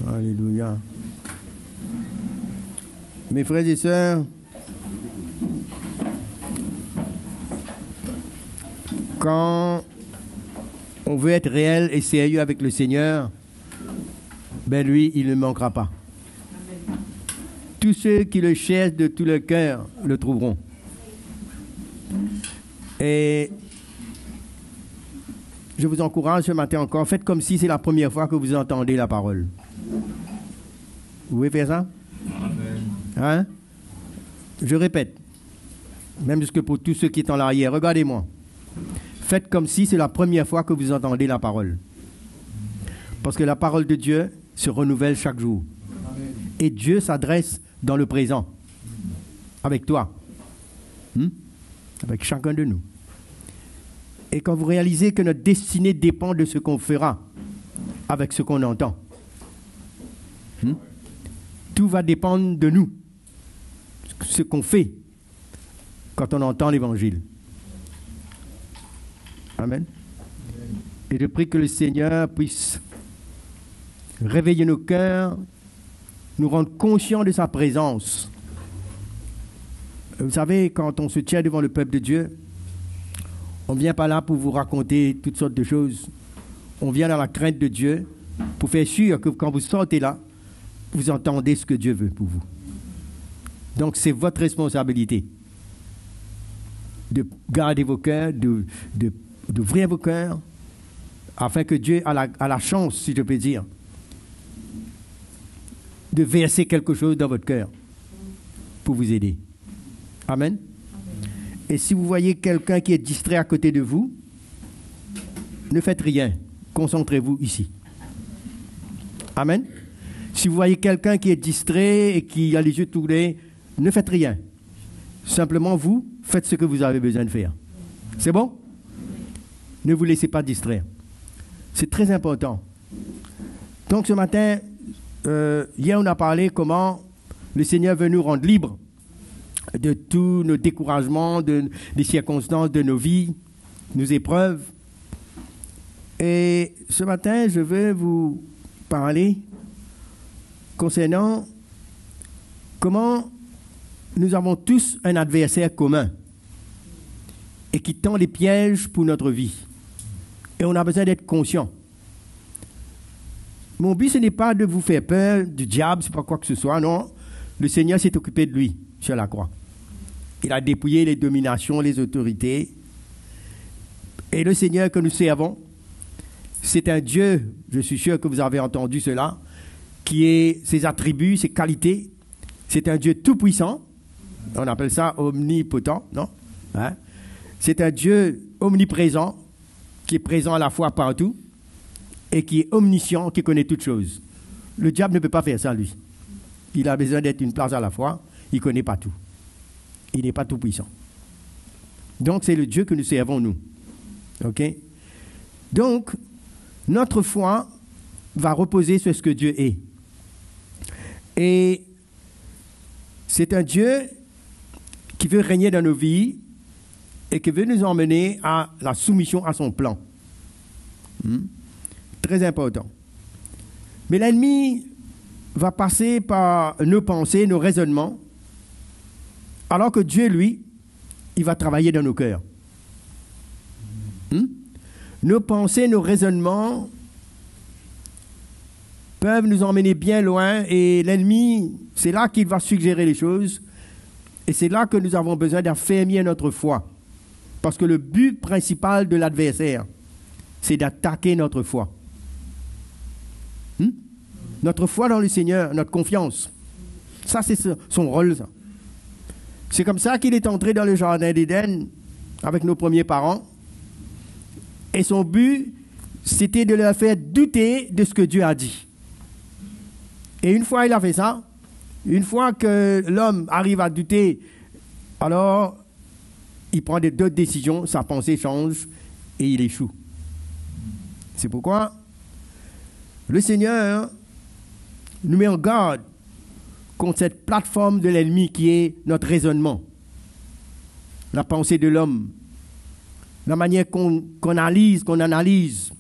Alléluia. Mes frères et sœurs, quand on veut être réel et sérieux avec le Seigneur, ben lui, il ne manquera pas. Tous ceux qui le cherchent de tout leur cœur le trouveront. Et je vous encourage ce matin encore, faites comme si c'est la première fois que vous entendez la parole. Vous pouvez faire ça? Hein? Je répète, même jusque pour tous ceux qui sont en arrière, regardez-moi. Faites comme si c'est la première fois que vous entendez la parole. Parce que la parole de Dieu se renouvelle chaque jour. Et Dieu s'adresse dans le présent, avec toi, avec chacun de nous. Et quand vous réalisez que notre destinée dépend de ce qu'on fera avec ce qu'on entend, tout va dépendre de nous, ce qu'on fait quand on entend l'Évangile. Amen. Et je prie que le Seigneur puisse réveiller nos cœurs, nous rendre conscients de sa présence. Vous savez, quand on se tient devant le peuple de Dieu, on ne vient pas là pour vous raconter toutes sortes de choses. On vient dans la crainte de Dieu pour faire sûr que quand vous sortez là, vous entendez ce que Dieu veut pour vous. Donc c'est votre responsabilité de garder vos cœurs, d'ouvrir vos cœurs, afin que Dieu a la chance, si je peux dire, de verser quelque chose dans votre cœur pour vous aider. Amen. Et si vous voyez quelqu'un qui est distrait à côté de vous, ne faites rien. Concentrez-vous ici. Amen. Si vous voyez quelqu'un qui est distrait et qui a les yeux tournés, ne faites rien. Simplement, vous, faites ce que vous avez besoin de faire. C'est bon? Ne vous laissez pas distraire. C'est très important. Donc, ce matin, hier, on a parlé comment le Seigneur veut nous rendre libres de tous nos découragements, des circonstances de nos vies, nos épreuves. Et ce matin, je veux vous parler concernant comment nous avons tous un adversaire commun et qui tend les pièges pour notre vie. Et on a besoin d'être conscient. Mon but, ce n'est pas de vous faire peur du diable, c'est pas quoi que ce soit, non. Le Seigneur s'est occupé de lui sur la croix. Il a dépouillé les dominations, les autorités. Et le Seigneur que nous servons, c'est un Dieu, je suis sûr que vous avez entendu cela, qui est ses attributs, ses qualités. C'est un Dieu tout-puissant. On appelle ça omnipotent, non? Hein? C'est un Dieu omniprésent, qui est présent à la fois partout, et qui est omniscient, qui connaît toutes choses. Le diable ne peut pas faire ça, lui. Il a besoin d'être une place à la fois. Il ne connaît pas tout. Il n'est pas tout puissant. Donc, c'est le Dieu que nous servons, nous. OK? Donc, notre foi va reposer sur ce que Dieu est. Et c'est un Dieu qui veut régner dans nos vies et qui veut nous emmener à la soumission à son plan. Très important. Mais l'ennemi va passer par nos pensées, nos raisonnements, alors que Dieu, lui, il va travailler dans nos cœurs. Nos pensées, nos raisonnements peuvent nous emmener bien loin et l'ennemi, c'est là qu'il va suggérer les choses et c'est là que nous avons besoin d'affermir notre foi. Parce que le but principal de l'adversaire, c'est d'attaquer notre foi. Notre foi dans le Seigneur, notre confiance. Ça, c'est son rôle, ça. C'est comme ça qu'il est entré dans le jardin d'Éden avec nos premiers parents. Et son but, c'était de leur faire douter de ce que Dieu a dit. Et une fois il a fait ça, une fois que l'homme arrive à douter, alors il prend d'autres décisions, sa pensée change et il échoue. C'est pourquoi le Seigneur nous met en garde contre cette plateforme de l'ennemi qui est notre raisonnement, la pensée de l'homme, la manière qu'on analyse.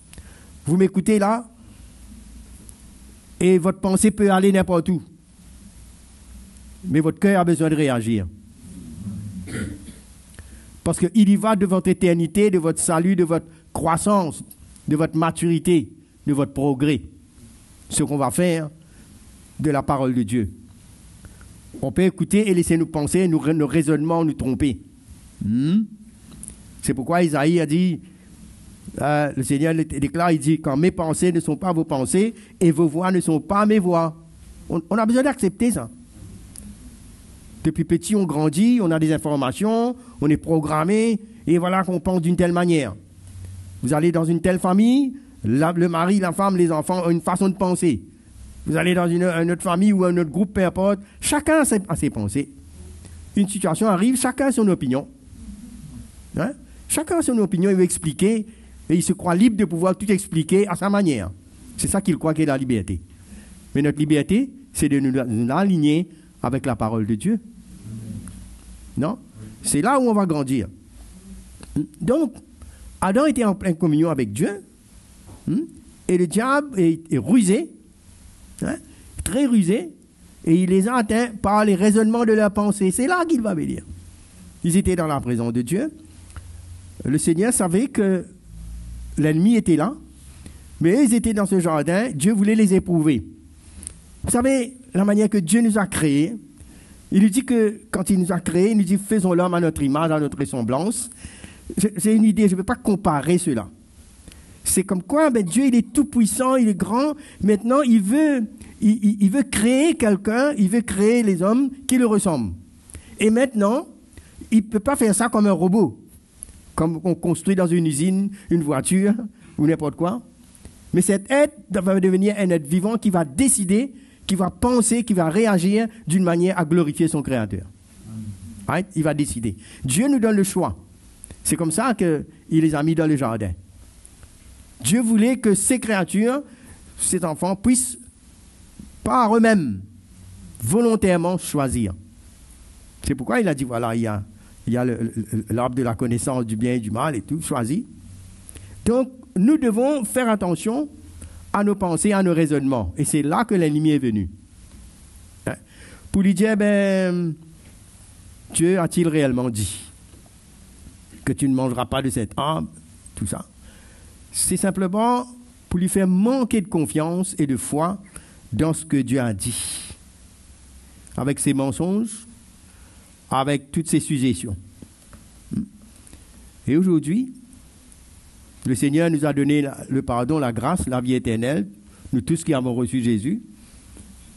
Vous m'écoutez là? Et votre pensée peut aller n'importe où. Mais votre cœur a besoin de réagir. Parce qu'il y va de votre éternité, de votre salut, de votre croissance, de votre maturité, de votre progrès. Ce qu'on va faire de la parole de Dieu. On peut écouter et laisser nos pensées, nos raisonnements nous tromper. C'est pourquoi Isaïe a dit, le Seigneur déclare, il dit, quand mes pensées ne sont pas vos pensées et vos voix ne sont pas mes voix. On a besoin d'accepter ça. Depuis petit, on grandit, on a des informations, on est programmé, et voilà qu'on pense d'une telle manière. Vous allez dans une telle famille, le mari, la femme, les enfants ont une façon de penser. Vous allez dans une autre famille ou un autre groupe, peu importe, chacun a ses pensées. Une situation arrive, chacun a son opinion. Hein? Chacun a son opinion, il veut expliquer, et il se croit libre de pouvoir tout expliquer à sa manière. C'est ça qu'il croit qu'est la liberté. Mais notre liberté, c'est de nous aligner avec la parole de Dieu. Non? C'est là où on va grandir. Donc, Adam était en pleine communion avec Dieu, et le diable est rusé, très rusé, et il les a atteints par les raisonnements de leurs pensées. C'est là qu'il va venir. Ils étaient dans la présence de Dieu. Le Seigneur savait que l'ennemi était là, mais ils étaient dans ce jardin, Dieu voulait les éprouver. Vous savez, la manière que Dieu nous a créés, il nous dit que quand il nous a créés, il nous dit faisons l'homme à notre image, à notre ressemblance. C'est une idée, je ne veux pas comparer cela. C'est comme quoi Dieu il est tout puissant, il est grand. Maintenant, il veut créer quelqu'un, il veut créer les hommes qui le ressemblent. Et maintenant, il ne peut pas faire ça comme un robot, comme on construit dans une usine, une voiture ou n'importe quoi. Mais cet être va devenir un être vivant qui va décider, qui va penser, qui va réagir d'une manière à glorifier son Créateur. Right? Il va décider. Dieu nous donne le choix. C'est comme ça qu'il les a mis dans le jardin. Dieu voulait que ces créatures, ces enfants, puissent par eux-mêmes volontairement choisir. C'est pourquoi il a dit, voilà, il y a l'arbre de la connaissance du bien et du mal et tout, choisi. Donc, nous devons faire attention à nos pensées, à nos raisonnements. Et c'est là que l'ennemi est venu. Pour lui dire, Dieu a-t-il réellement dit que tu ne mangeras pas de cet arbre, tout ça. C'est simplement pour lui faire manquer de confiance et de foi dans ce que Dieu a dit. Avec ses mensonges, avec toutes ses suggestions. Et aujourd'hui, le Seigneur nous a donné le pardon, la grâce, la vie éternelle, nous tous qui avons reçu Jésus.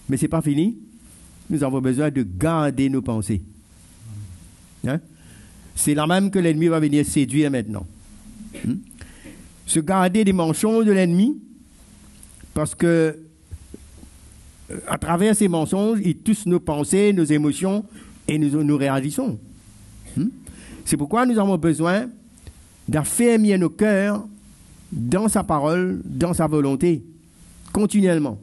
Mais ce n'est pas fini. Nous avons besoin de garder nos pensées. C'est là même que l'ennemi va venir séduire maintenant. Se garder des mensonges de l'ennemi, parce que à travers ces mensonges, il touche nos pensées, nos émotions, et nous réagissons. C'est pourquoi nous avons besoin d'affermir nos cœurs dans sa parole, dans sa volonté, continuellement.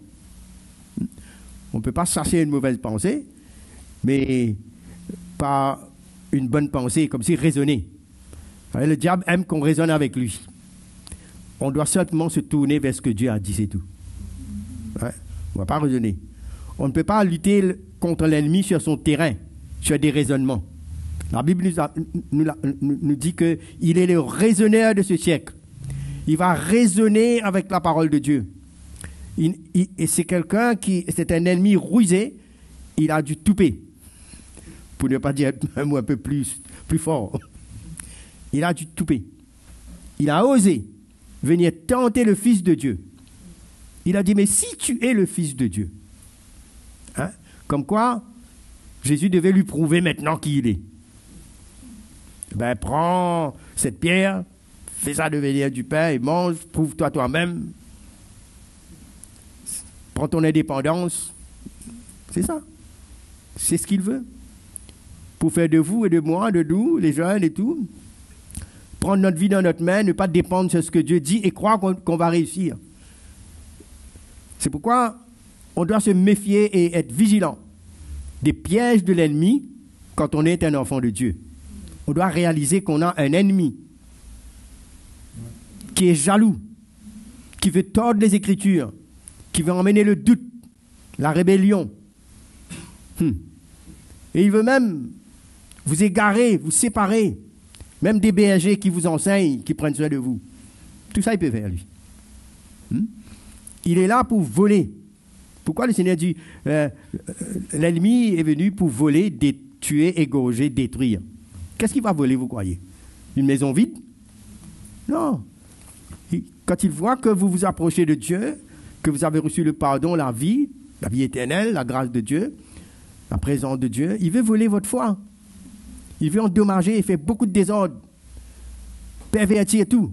On ne peut pas chercher une mauvaise pensée, mais par une bonne pensée, comme si raisonner. Le diable aime qu'on raisonne avec lui. On doit simplement se tourner vers ce que Dieu a dit, c'est tout. On ne va pas raisonner. On ne peut pas lutter contre l'ennemi sur son terrain, sur des raisonnements. La Bible nous dit qu'il est le raisonneur de ce siècle. Il va raisonner avec la parole de Dieu. Et c'est quelqu'un c'est un ennemi rusé, il a du toupet. Pour ne pas dire un mot un peu plus fort. Il a du toupet. Il a osé venir tenter le Fils de Dieu. Il a dit, mais si tu es le Fils de Dieu, comme quoi Jésus devait lui prouver maintenant qui il est. Prends cette pierre, fais ça devenir du pain et mange, prouve-toi toi-même. Prends ton indépendance. C'est ça. C'est ce qu'il veut. Pour faire de vous et de moi, de nous, les jeunes et tout, prendre notre vie dans notre main, ne pas dépendre sur ce que Dieu dit et croire qu'on va réussir. C'est pourquoi on doit se méfier et être vigilant des pièges de l'ennemi quand on est un enfant de Dieu. On doit réaliser qu'on a un ennemi qui est jaloux, qui veut tordre les Écritures, qui veut emmener le doute, la rébellion. Et il veut même vous égarer, vous séparer, même des bergers qui vous enseignent, qui prennent soin de vous. Tout ça, il peut faire, lui. Il est là pour voler. Pourquoi le Seigneur dit l'ennemi est venu pour voler, tuer, égorger, détruire? Qu'est-ce qu'il va voler, vous croyez? Une maison vide? Non. Quand il voit que vous vous approchez de Dieu, que vous avez reçu le pardon, la vie éternelle, la grâce de Dieu, la présence de Dieu, il veut voler votre foi. Il veut endommager, il fait beaucoup de désordre, pervertir tout.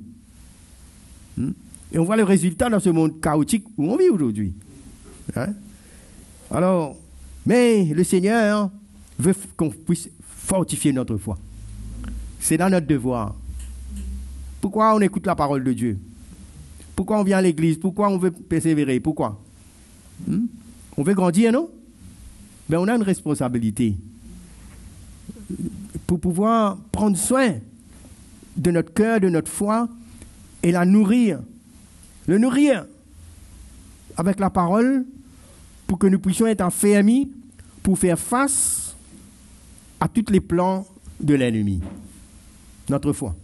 Et on voit le résultat dans ce monde chaotique où on vit aujourd'hui. Alors, mais le Seigneur veut qu'on puisse fortifier notre foi. C'est dans notre devoir. Pourquoi on écoute la parole de Dieu? Pourquoi on vient à l'église? Pourquoi on veut persévérer? Pourquoi? On veut grandir, non? Mais on a une responsabilité pour pouvoir prendre soin de notre cœur, de notre foi et la nourrir. Le nourrir avec la parole pour que nous puissions être affermis pour faire face à tous les plans de l'ennemi. Notre foi.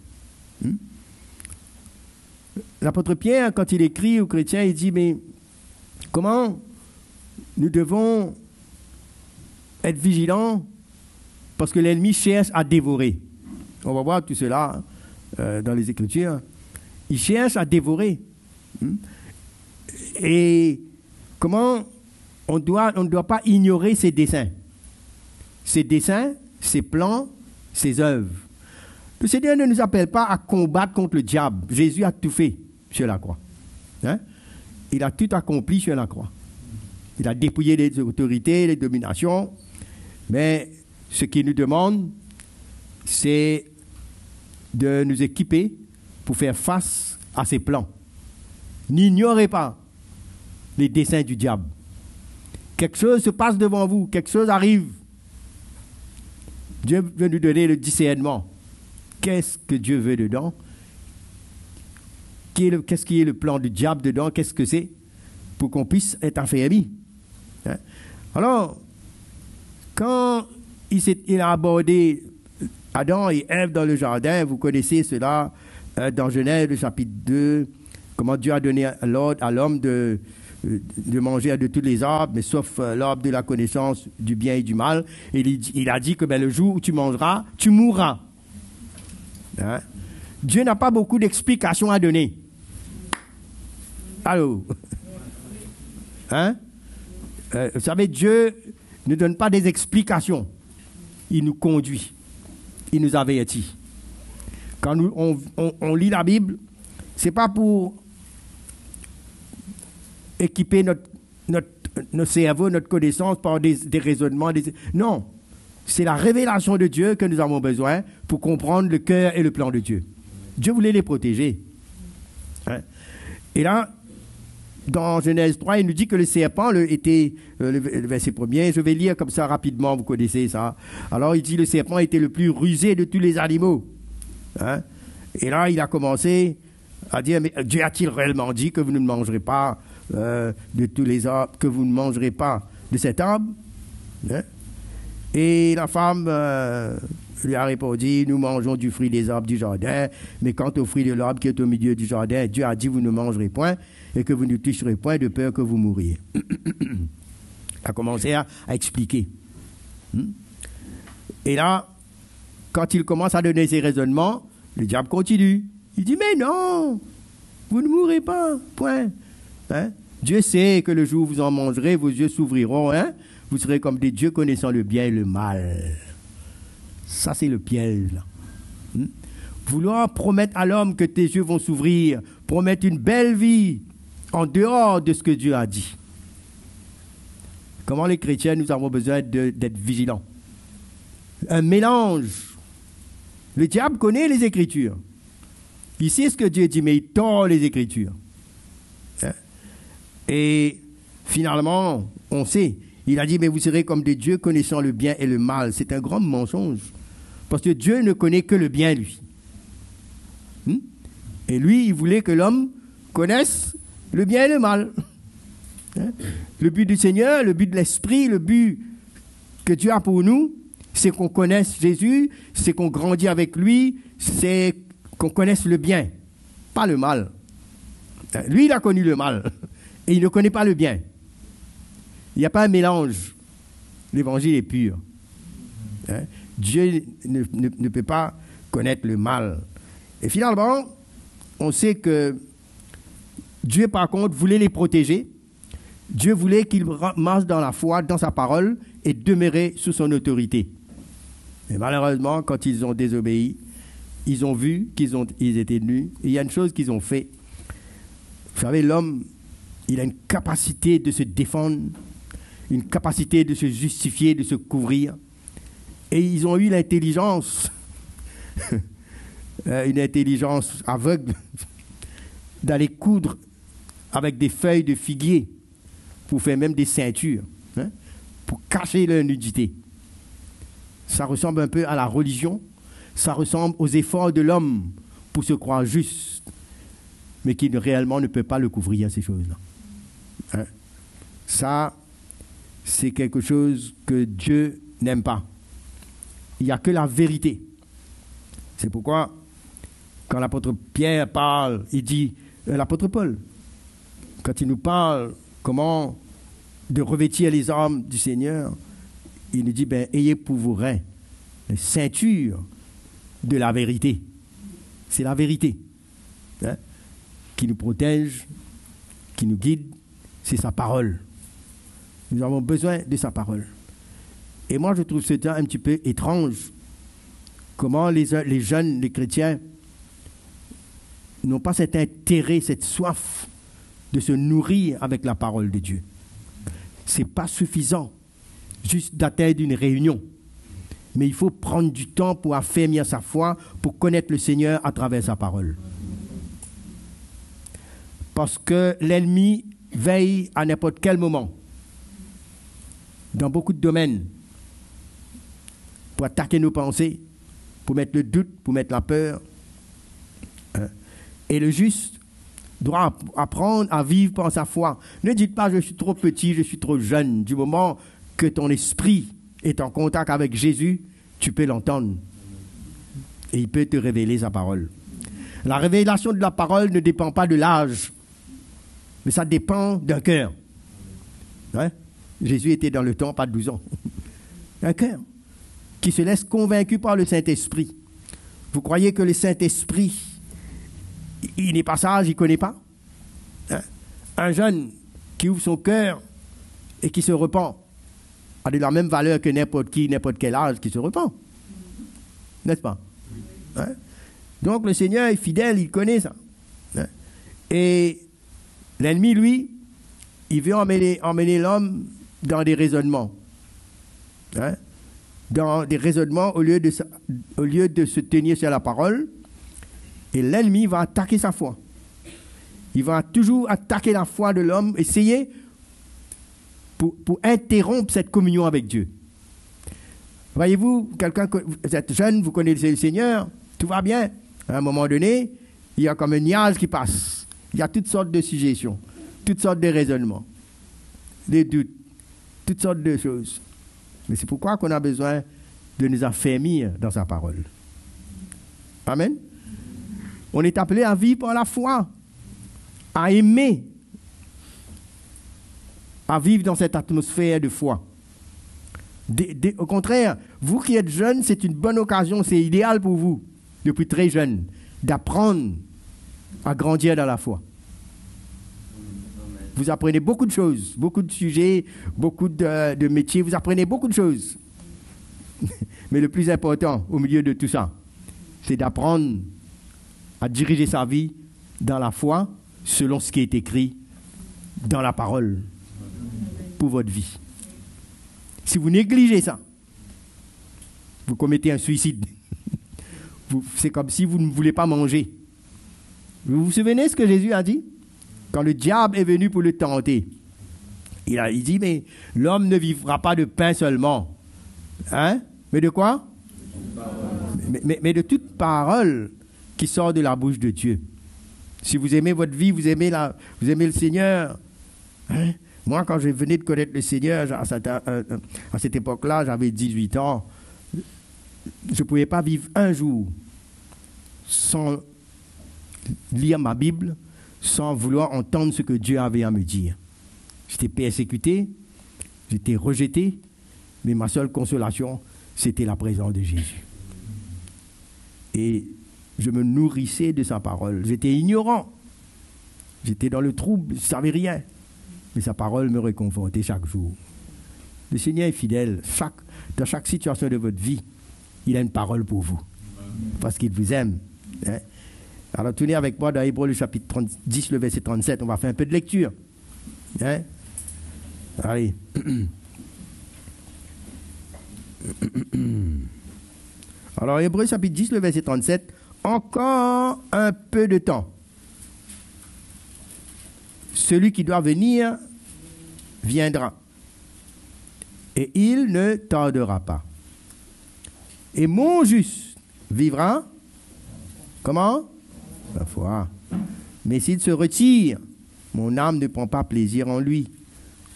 L'apôtre Pierre, quand il écrit aux chrétiens, il dit, mais comment nous devons être vigilants parce que l'ennemi cherche à dévorer. On va voir tout cela dans les Écritures. Il cherche à dévorer. Et comment on ne doit pas ignorer ses desseins. Ses desseins, ses plans, ses œuvres. Le Seigneur ne nous appelle pas à combattre contre le diable. Jésus a tout fait sur la croix. Il a tout accompli sur la croix. Il a dépouillé les autorités, les dominations. Mais ce qu'il nous demande, c'est de nous équiper pour faire face à ses plans. N'ignorez pas les desseins du diable. Quelque chose se passe devant vous, quelque chose arrive. Dieu veut nous donner le discernement. Qu'est-ce que Dieu veut dedans? Qu'est-ce qui est le plan du diable dedans? Qu'est-ce que c'est? Pour qu'on puisse être affermi. Alors, quand il a abordé Adam et Ève dans le jardin, vous connaissez cela dans Genèse, le chapitre 2, comment Dieu a donné l'ordre à l'homme de manger de tous les arbres, mais sauf l'arbre de la connaissance du bien et du mal. Et il a dit que le jour où tu mangeras, tu mourras. Dieu n'a pas beaucoup d'explications à donner. Allô? Vous savez, Dieu ne donne pas des explications. Il nous conduit. Il nous avertit. Quand on lit la Bible, ce n'est pas pour équiper notre cerveau, notre connaissance par des raisonnements. Non, c'est la révélation de Dieu que nous avons besoin pour comprendre le cœur et le plan de Dieu. Dieu voulait les protéger. Et là, dans Genèse 3, il nous dit que le serpent était, le verset 1er, je vais lire comme ça rapidement, vous connaissez ça. Alors il dit le serpent était le plus rusé de tous les animaux. Et là, il a commencé à dire, mais Dieu a-t-il réellement dit que vous ne mangerez pas de tous les arbres, que vous ne mangerez pas de cet arbre? Et la femme lui a répondu, nous mangeons du fruit des arbres du jardin, mais quant au fruit de l'arbre qui est au milieu du jardin, Dieu a dit, vous ne mangerez point et que vous ne toucherez point de peur que vous mouriez. Il a commencé à expliquer. Et là, quand il commence à donner ses raisonnements, le diable continue. Il dit, mais non, vous ne mourrez pas, point. Dieu sait que le jour où vous en mangerez, vos yeux s'ouvriront, vous serez comme des dieux connaissant le bien et le mal. Ça, c'est le piège. Vouloir promettre à l'homme que tes yeux vont s'ouvrir, promettre une belle vie en dehors de ce que Dieu a dit. Comment les chrétiens, nous avons besoin d'être vigilants. Un mélange. Le diable connaît les Écritures. Il sait ce que Dieu dit, mais il tord les Écritures. Et finalement, on sait. Il a dit, mais vous serez comme des dieux connaissant le bien et le mal. C'est un grand mensonge. Parce que Dieu ne connaît que le bien, lui. Et lui, il voulait que l'homme connaisse le bien et le mal. Hein? Le but du Seigneur, le but de l'Esprit, le but que Dieu a pour nous, c'est qu'on connaisse Jésus, c'est qu'on grandisse avec lui, c'est qu'on connaisse le bien, pas le mal. Lui, il a connu le mal et il ne connaît pas le bien. Il n'y a pas un mélange. L'évangile est pur. Hein? Dieu ne peut pas connaître le mal. Et finalement, on sait que Dieu, par contre, voulait les protéger. Dieu voulait qu'ils marchent dans la foi, dans sa parole, et demeurer sous son autorité. Mais malheureusement, quand ils ont désobéi, ils ont vu qu'ils étaient nus. Et il y a une chose qu'ils ont fait. Vous savez, l'homme, il a une capacité de se défendre, une capacité de se justifier, de se couvrir. Et ils ont eu l'intelligence, une intelligence aveugle, d'aller coudre avec des feuilles de figuier pour faire même des ceintures, hein, pour cacher leur nudité. Ça ressemble un peu à la religion, ça ressemble aux efforts de l'homme pour se croire juste, mais qui réellement ne peut pas le couvrir, ces choses-là. Hein? Ça, c'est quelque chose que Dieu n'aime pas. Il n'y a que la vérité. C'est pourquoi, quand l'apôtre Pierre parle, il dit, l'apôtre Paul, quand il nous parle comment de revêtir les armes du Seigneur, il nous dit, ben, ayez pour vos reins la ceinture de la vérité. C'est la vérité, hein, qui nous protège, qui nous guide, c'est sa parole. Nous avons besoin de sa parole. Et moi, je trouve cela un petit peu étrange, comment les jeunes, les chrétiens, n'ont pas cet intérêt, cette soif de se nourrir avec la parole de Dieu. Ce n'est pas suffisant juste d'atteindre une réunion, mais il faut prendre du temps pour affermir sa foi, pour connaître le Seigneur à travers sa parole. Parce que l'ennemi veille à n'importe quel moment, dans beaucoup de domaines, pour attaquer nos pensées, pour mettre le doute, pour mettre la peur. Et le juste doit apprendre à vivre par sa foi. Ne dites pas, je suis trop petit, je suis trop jeune. Du moment que ton esprit est en contact avec Jésus, tu peux l'entendre. Et il peut te révéler sa parole. La révélation de la parole ne dépend pas de l'âge, mais ça dépend d'un cœur. Hein? Jésus était dans le temps, pas de 12 ans. Un cœur qui se laisse convaincu par le Saint-Esprit. Vous croyez que le Saint-Esprit, il n'est pas sage, il ne connaît pas? Hein? Un jeune qui ouvre son cœur et qui se repent a de la même valeur que n'importe qui, n'importe quel âge qui se repent. N'est-ce pas? Hein? Donc le Seigneur est fidèle, il connaît ça. Hein? Et l'ennemi, lui, il veut emmener l'homme dans des raisonnements. Hein? Dans des raisonnements au lieu de se tenir sur la parole. Et l'ennemi va attaquer sa foi. Il va toujours attaquer la foi de l'homme, essayer pour interrompre cette communion avec Dieu. Voyez-vous, vous êtes jeune, vous connaissez le Seigneur, tout va bien. À un moment donné, il y a comme un nuage qui passe. Il y a toutes sortes de suggestions, toutes sortes de raisonnements, des doutes, toutes sortes de choses. Mais c'est pourquoi qu'on a besoin de nous affermir dans sa parole. Amen. On est appelé à vivre par la foi, à aimer, à vivre dans cette atmosphère de foi. Au contraire, vous qui êtes jeunes, c'est une bonne occasion, c'est idéal pour vous, depuis très jeune, d'apprendre à grandir dans la foi. Vous apprenez beaucoup de choses, beaucoup de sujets, beaucoup de métiers, vous apprenez beaucoup de choses. Mais le plus important au milieu de tout ça, c'est d'apprendre à diriger sa vie dans la foi, selon ce qui est écrit dans la parole pour votre vie. Si vous négligez ça, vous commettez un suicide. C'est comme si vous ne voulez pas manger. Vous vous souvenez ce que Jésus a dit? Quand le diable est venu pour le tenter, il dit, mais l'homme ne vivra pas de pain seulement. Hein? Mais de quoi? Mais de toute parole qui sort de la bouche de Dieu. Si vous aimez votre vie, vous aimez le Seigneur, hein? Moi, quand je venais de connaître le Seigneur, à cette époque-là, j'avais 18 ans, je ne pouvais pas vivre un jour sans lire ma Bible, sans vouloir entendre ce que Dieu avait à me dire. J'étais persécuté, j'étais rejeté, mais ma seule consolation, c'était la présence de Jésus. Et je me nourrissais de sa parole. J'étais ignorant, j'étais dans le trouble, je ne savais rien. Mais sa parole me réconfortait chaque jour. Le Seigneur est fidèle. Dans chaque situation de votre vie, il a une parole pour vous. Parce qu'il vous aime. Hein? Alors, tournez avec moi dans Hébreux, le chapitre 10, le verset 37. On va faire un peu de lecture. Hein? Allez. Alors, Hébreux, chapitre 10, le verset 37. Encore un peu de temps. Celui qui doit venir viendra. Et il ne tardera pas. Et mon juste vivra. Comment? La foi. Mais s'il se retire, mon âme ne prend pas plaisir en lui.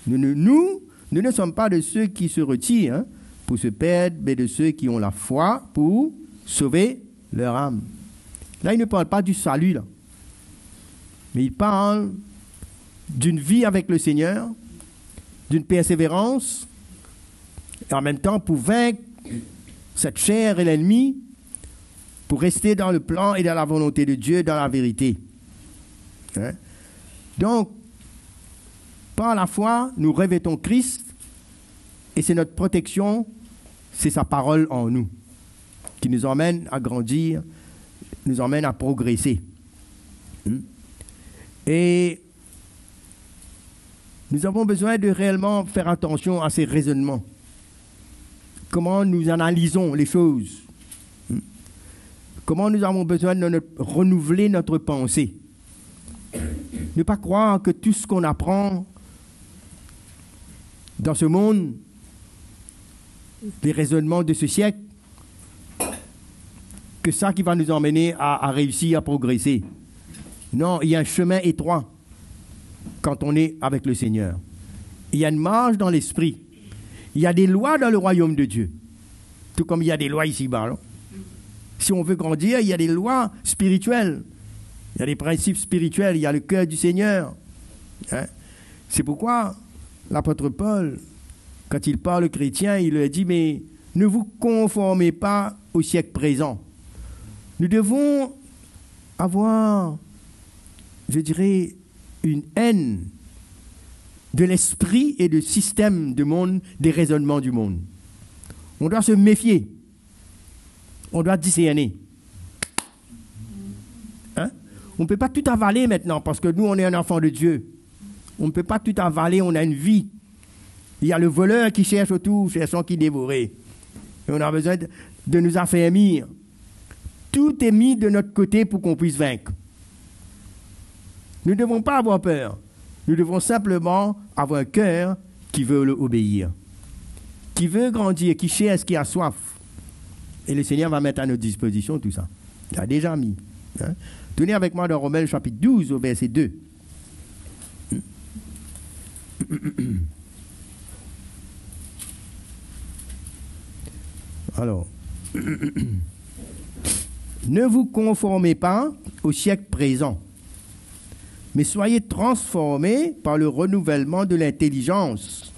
Nous ne sommes pas de ceux qui se retirent pour se perdre, mais de ceux qui ont la foi pour sauver leur âme. Là, il ne parle pas du salut, là. Mais il parle d'une vie avec le Seigneur, d'une persévérance, et en même temps pour vaincre cette chair et l'ennemi, pour rester dans le plan et dans la volonté de Dieu, dans la vérité. Hein? Donc, par la foi, nous revêtons Christ, et c'est notre protection, c'est sa parole en nous, qui nous emmène à grandir, nous emmène à progresser. Et nous avons besoin de réellement faire attention à ces raisonnements. Comment nous analysons les choses. Comment nous avons besoin de renouveler notre pensée. Ne pas croire que tout ce qu'on apprend dans ce monde, les raisonnements de ce siècle, que ça qui va nous emmener à réussir, à progresser. Non, il y a un chemin étroit quand on est avec le Seigneur. Il y a une marge dans l'esprit. Il y a des lois dans le royaume de Dieu. Tout comme il y a des lois ici-bas. Si on veut grandir, il y a des lois spirituelles. Il y a des principes spirituels. Il y a le cœur du Seigneur. Hein? C'est pourquoi l'apôtre Paul, quand il parle aux chrétiens, il leur dit, mais ne vous conformez pas au siècle présent. Nous devons avoir, je dirais, une haine de l'esprit et du système du monde, des raisonnements du monde. On doit se méfier. On doit discerner. Hein? On ne peut pas tout avaler maintenant parce que nous, on est un enfant de Dieu. On ne peut pas tout avaler, on a une vie. Il y a le voleur qui cherche autour, cherchant qui dévorer. Et on a besoin de nous affermir. Tout est mis de notre côté pour qu'on puisse vaincre. Nous ne devons pas avoir peur. Nous devons simplement avoir un cœur qui veut obéir, qui veut grandir, qui cherche, qui a soif. Et le Seigneur va mettre à notre disposition tout ça. Il a déjà mis. Hein? Tenez avec moi dans Romains chapitre 12 au verset 2. Alors, ne vous conformez pas au siècle présent, mais soyez transformés par le renouvellement de l'intelligence,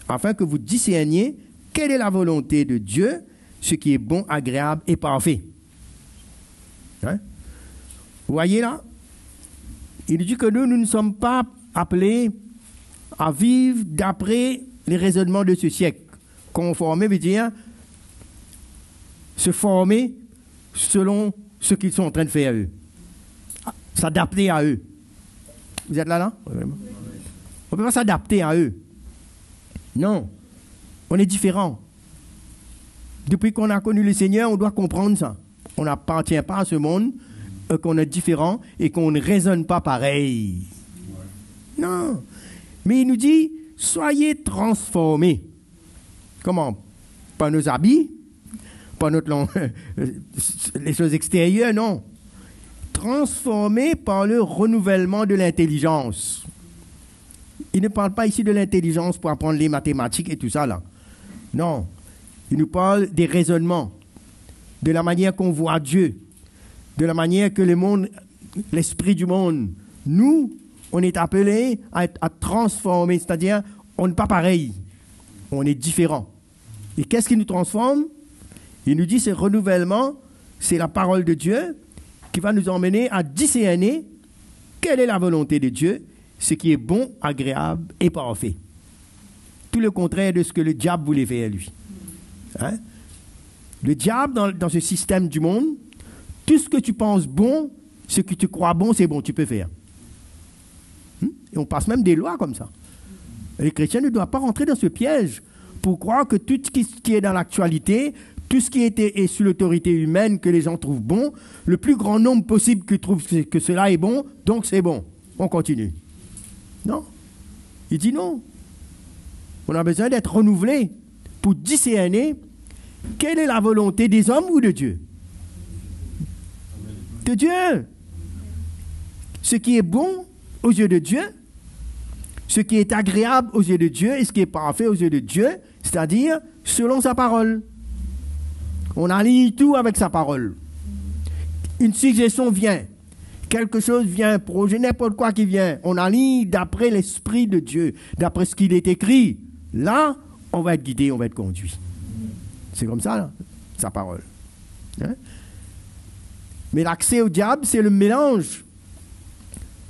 afin que vous discerniez quelle est la volonté de Dieu, ce qui est bon, agréable et parfait. Hein? Vous voyez là? Il dit que nous ne sommes pas appelés à vivre d'après les raisonnements de ce siècle. Conformer veut dire se former selon ce qu'ils sont en train de faire eux. S'adapter à eux. Vous êtes là? On ne peut pas s'adapter à eux. Non. On est différents. Depuis qu'on a connu le Seigneur, on doit comprendre ça. On n'appartient pas à ce monde, qu'on est différent et qu'on ne raisonne pas pareil. Non. Mais il nous dit, soyez transformés. Comment? Pas nos habits, pas les choses extérieures, non. Transformés par le renouvellement de l'intelligence. Il ne parle pas ici de l'intelligence pour apprendre les mathématiques et tout ça, là. Non. Il nous parle des raisonnements, de la manière qu'on voit Dieu, de la manière que le monde, l'esprit du monde, nous, on est appelés à transformer, c'est-à-dire, on n'est pas pareil, on est différent. Et qu'est-ce qui nous transforme? Il nous dit, ce renouvellement, c'est la parole de Dieu qui va nous emmener à discerner quelle est la volonté de Dieu, ce qui est bon, agréable et parfait. Tout le contraire de ce que le diable voulait faire, lui. Hein? Le diable, dans ce système du monde, tout ce que tu penses bon, ce que tu crois bon, c'est bon, tu peux faire. Et on passe même des lois comme ça. Les chrétiens ne doivent pas rentrer dans ce piège pour croire que tout ce qui est dans l'actualité, tout ce qui est sous l'autorité humaine que les gens trouvent bon, le plus grand nombre possible qui trouve que cela est bon, donc c'est bon. On continue. Non. Il dit non. On a besoin d'être renouvelé pour discerner quelle est la volonté des hommes ou de Dieu. De Dieu. Ce qui est bon aux yeux de Dieu, ce qui est agréable aux yeux de Dieu et ce qui est parfait aux yeux de Dieu, c'est-à-dire selon sa parole. On aligne tout avec sa parole. Une suggestion vient, quelque chose vient, projet, n'importe quoi qui vient, on aligne d'après l'Esprit de Dieu, d'après ce qu'il est écrit. Là, on va être guidé, on va être conduit. C'est comme ça, là, sa parole. Hein? Mais l'accès au diable, c'est le mélange.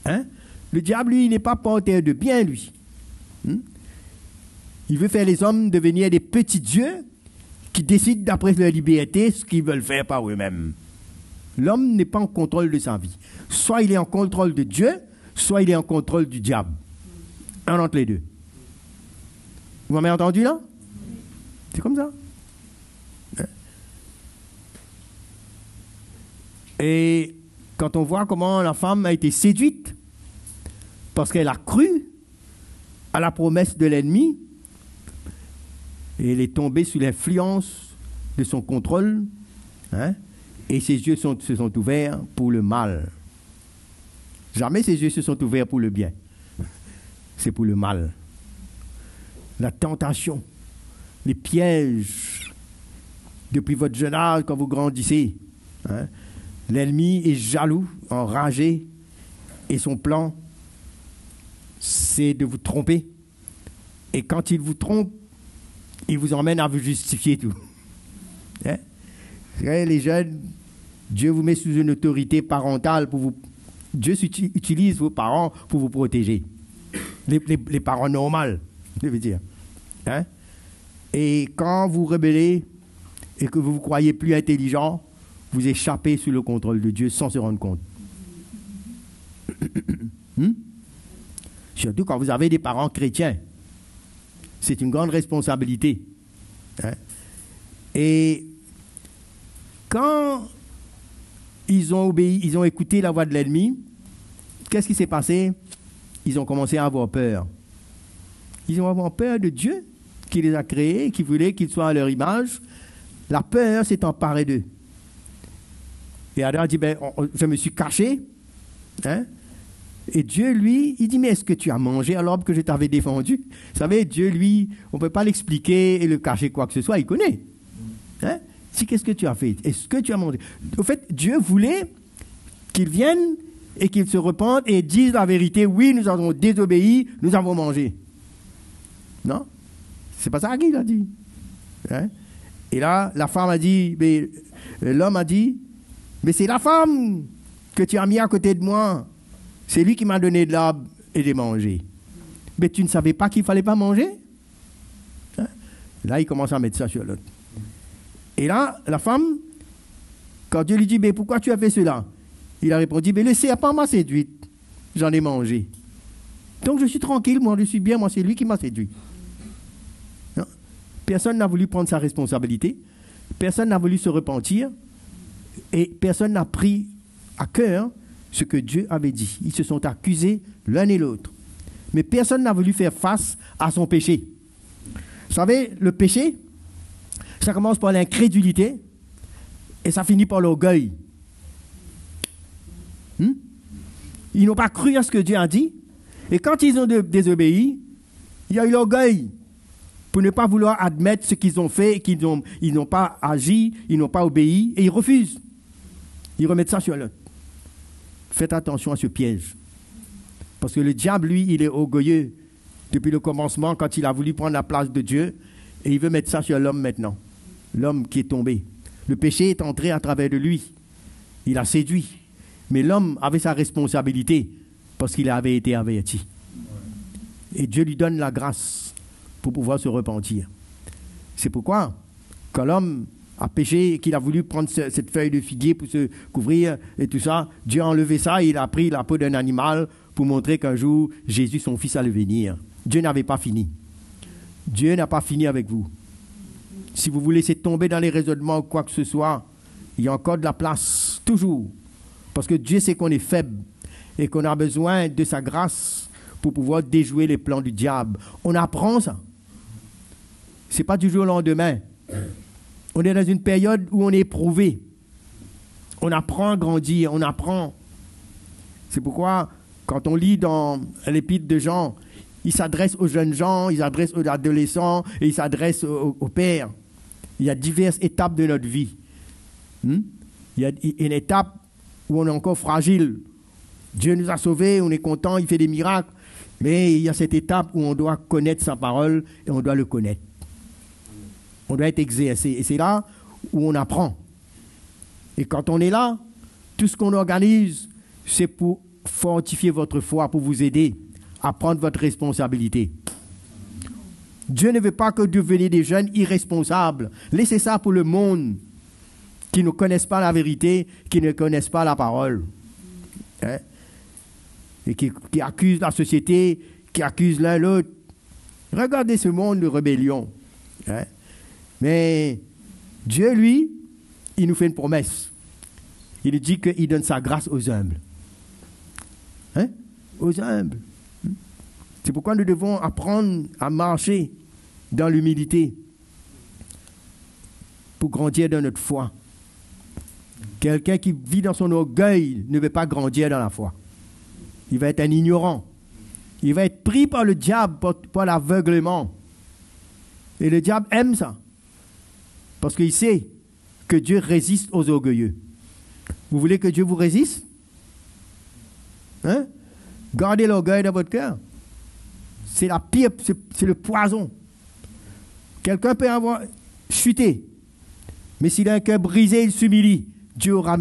Hein? Le diable, lui, il n'est pas porteur de bien, lui. Il veut faire les hommes devenir des petits dieux qui décident d'après leur liberté ce qu'ils veulent faire par eux-mêmes. L'homme n'est pas en contrôle de sa vie. Soit il est en contrôle de Dieu, soit il est en contrôle du diable. Un entre les deux. Vous m'avez entendu là? C'est comme ça. Et quand on voit comment la femme a été séduite, parce qu'elle a cru à la promesse de l'ennemi, et elle est tombée sous l'influence de son contrôle, hein, et ses yeux se sont ouverts pour le mal. Jamais ses yeux se sont ouverts pour le bien. C'est pour le mal. La tentation, les pièges, depuis votre jeune âge, quand vous grandissez, hein, l'ennemi est jaloux, enragé, et son plan, c'est de vous tromper. Et quand il vous trompe, il vous emmène à vous justifier tout. Hein? Les jeunes, Dieu vous met sous une autorité parentale pour vous. Dieu utilise vos parents pour vous protéger. Les parents normaux, je veux dire. Hein? Et quand vous rebellez et que vous vous croyez plus intelligent, vous échappez sous le contrôle de Dieu sans se rendre compte. Surtout quand vous avez des parents chrétiens. C'est une grande responsabilité. Hein? Et quand ils ont obéi, ils ont écouté la voix de l'ennemi, qu'est-ce qui s'est passé? Ils ont commencé à avoir peur. Ils ont avoir peur de Dieu qui les a créés, qui voulait qu'ils soient à leur image. La peur s'est emparée d'eux. Et Adam a dit, je me suis caché. Hein? Et Dieu, lui, il dit, mais est-ce que tu as mangé à l'arbre que je t'avais défendu? Vous savez, Dieu, lui, on ne peut pas l'expliquer et le cacher quoi que ce soit, il connaît. Hein? Si, qu'est-ce que tu as fait? Est-ce que tu as mangé? Au fait, Dieu voulait qu'ils viennent et qu'ils se repentent et disent la vérité. Oui, nous avons désobéi, nous avons mangé. Non? C'est pas ça qu'il a dit. Hein? Et là, la femme a dit, mais l'homme a dit, mais c'est la femme que tu as mis à côté de moi. C'est lui qui m'a donné de l'arbre et de manger. Mais tu ne savais pas qu'il ne fallait pas manger? Hein? Là, il commence à mettre ça sur l'autre. Et là, la femme, quand Dieu lui dit, mais pourquoi tu as fait cela? Il a répondu, mais le serpent m'a séduite. J'en ai mangé. Donc je suis tranquille, moi je suis bien, moi c'est lui qui m'a séduit. Non? Personne n'a voulu prendre sa responsabilité. Personne n'a voulu se repentir. Et personne n'a pris à cœur ce que Dieu avait dit. Ils se sont accusés l'un et l'autre. Mais personne n'a voulu faire face à son péché. Vous savez, le péché, ça commence par l'incrédulité et ça finit par l'orgueil. Ils n'ont pas cru à ce que Dieu a dit Et quand ils ont désobéi, il y a eu l'orgueil pour ne pas vouloir admettre ce qu'ils ont fait, ils n'ont pas agi, ils n'ont pas obéi, et ils refusent. Ils remettent ça sur l'autre. Faites attention à ce piège. Parce que le diable, lui, il est orgueilleux depuis le commencement, quand il a voulu prendre la place de Dieu, et il veut mettre ça sur l'homme maintenant. L'homme qui est tombé. Le péché est entré à travers de lui. Il a séduit. Mais l'homme avait sa responsabilité parce qu'il avait été averti. Et Dieu lui donne la grâce pour pouvoir se repentir. C'est pourquoi, quand l'homme a péché et qu'il a voulu prendre cette feuille de figuier pour se couvrir et tout ça, Dieu a enlevé ça et il a pris la peau d'un animal pour montrer qu'un jour, Jésus, son fils, allait venir. Dieu n'avait pas fini. Dieu n'a pas fini avec vous. Si vous vous laissez tomber dans les raisonnements ou quoi que ce soit, il y a encore de la place, toujours. Parce que Dieu sait qu'on est faible et qu'on a besoin de sa grâce pour pouvoir déjouer les plans du diable. On apprend ça. Ce n'est pas du jour au lendemain. On est dans une période où on est éprouvé. On apprend à grandir, on apprend. C'est pourquoi, quand on lit dans l'épître de Jean, il s'adresse aux jeunes gens, il s'adresse aux adolescents et il s'adresse aux pères. Il y a diverses étapes de notre vie. Il y a une étape où on est encore fragile. Dieu nous a sauvés, on est content, il fait des miracles. Mais il y a cette étape où on doit connaître sa parole et on doit le connaître. On doit être exercé. Et c'est là où on apprend. Et quand on est là, tout ce qu'on organise, c'est pour fortifier votre foi, pour vous aider à prendre votre responsabilité. Dieu ne veut pas que devenez des jeunes irresponsables. Laissez ça pour le monde qui ne connaissent pas la vérité, qui ne connaissent pas la parole. Et qui accusent la société, qui accusent l'un l'autre. Regardez ce monde de rébellion. Mais Dieu, lui, il nous fait une promesse. Il dit qu'il donne sa grâce aux humbles. Aux humbles. C'est pourquoi nous devons apprendre à marcher dans l'humilité pour grandir dans notre foi. Quelqu'un qui vit dans son orgueil ne veut pas grandir dans la foi. Il va être un ignorant. Il va être pris par le diable, par l'aveuglement. Et le diable aime ça. Parce qu'il sait que Dieu résiste aux orgueilleux. Vous voulez que Dieu vous résiste? Gardez l'orgueil dans votre cœur. C'est la pire, c'est le poison. Quelqu'un peut avoir chuté, mais s'il a un cœur brisé, il s'humilie. Dieu aura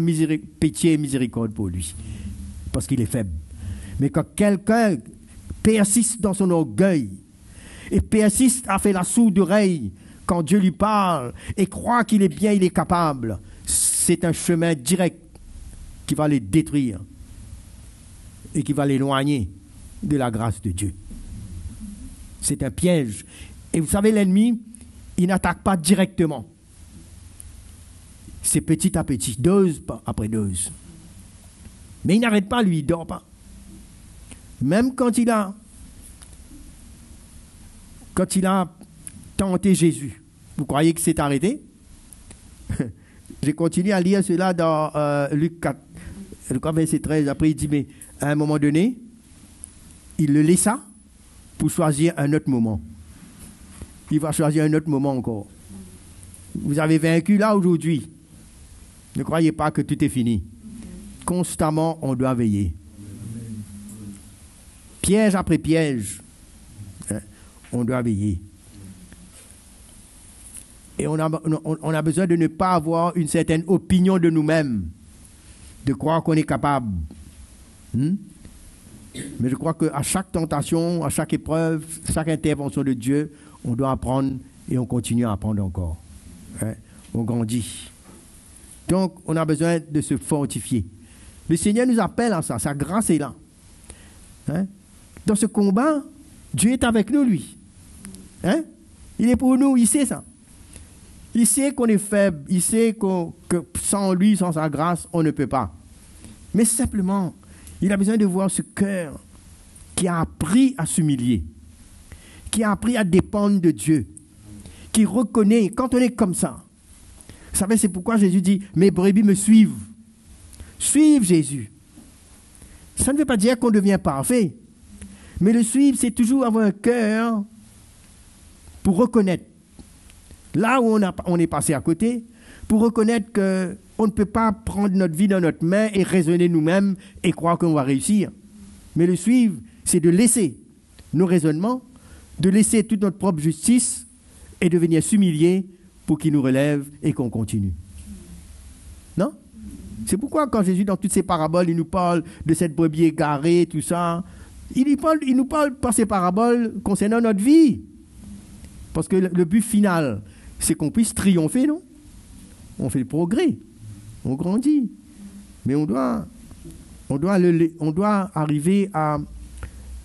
pitié et miséricorde pour lui, parce qu'il est faible. Mais quand quelqu'un persiste dans son orgueil et persiste à faire la sourde oreille quand Dieu lui parle et croit qu'il est bien, il est capable, c'est un chemin direct qui va les détruire et qui va l'éloigner de la grâce de Dieu. C'est un piège. Et vous savez, l'ennemi, il n'attaque pas directement. C'est petit à petit, dose après dose. Mais il n'arrête pas, lui, il ne dort pas. Même quand il a tenté Jésus, vous croyez que c'est arrêté? J'ai continué à lire cela dans Luc 4, verset 13. Après, il dit, mais à un moment donné, il le laissa pour choisir un autre moment. Il va choisir un autre moment encore. Vous avez vaincu là aujourd'hui. Ne croyez pas que tout est fini. Constamment, on doit veiller. Piège après piège, on doit veiller. Et on a besoin de ne pas avoir une certaine opinion de nous-mêmes, de croire qu'on est capable. Mais je crois qu'à chaque tentation, à chaque épreuve, chaque intervention de Dieu, on doit apprendre et on continue à apprendre encore. On grandit. Donc, on a besoin de se fortifier. Le Seigneur nous appelle à ça. Sa grâce est là. Dans ce combat, Dieu est avec nous, lui. Il est pour nous, il sait ça. Il sait qu'on est faible. Il sait que sans lui, sans sa grâce, on ne peut pas. Mais simplement, il a besoin de voir ce cœur qui a appris à s'humilier, qui a appris à dépendre de Dieu, qui reconnaît, quand on est comme ça, vous savez, c'est pourquoi Jésus dit, mes brebis me suivent. Suivent Jésus. Ça ne veut pas dire qu'on devient parfait, Mais le suivre, c'est toujours avoir un cœur pour reconnaître là où on est passé à côté, pour reconnaître qu'on ne peut pas prendre notre vie dans notre main et raisonner nous-mêmes et croire qu'on va réussir. Mais le suivre, c'est de laisser nos raisonnements, de laisser toute notre propre justice et de venir s'humilier pour qu'il nous relève et qu'on continue. Non? C'est pourquoi quand Jésus, dans toutes ses paraboles, il nous parle de cette brebis égarée, tout ça, il nous parle par ces paraboles concernant notre vie. Parce que le but final, c'est qu'on puisse triompher, non? On fait le progrès, on grandit. Mais on doit arriver à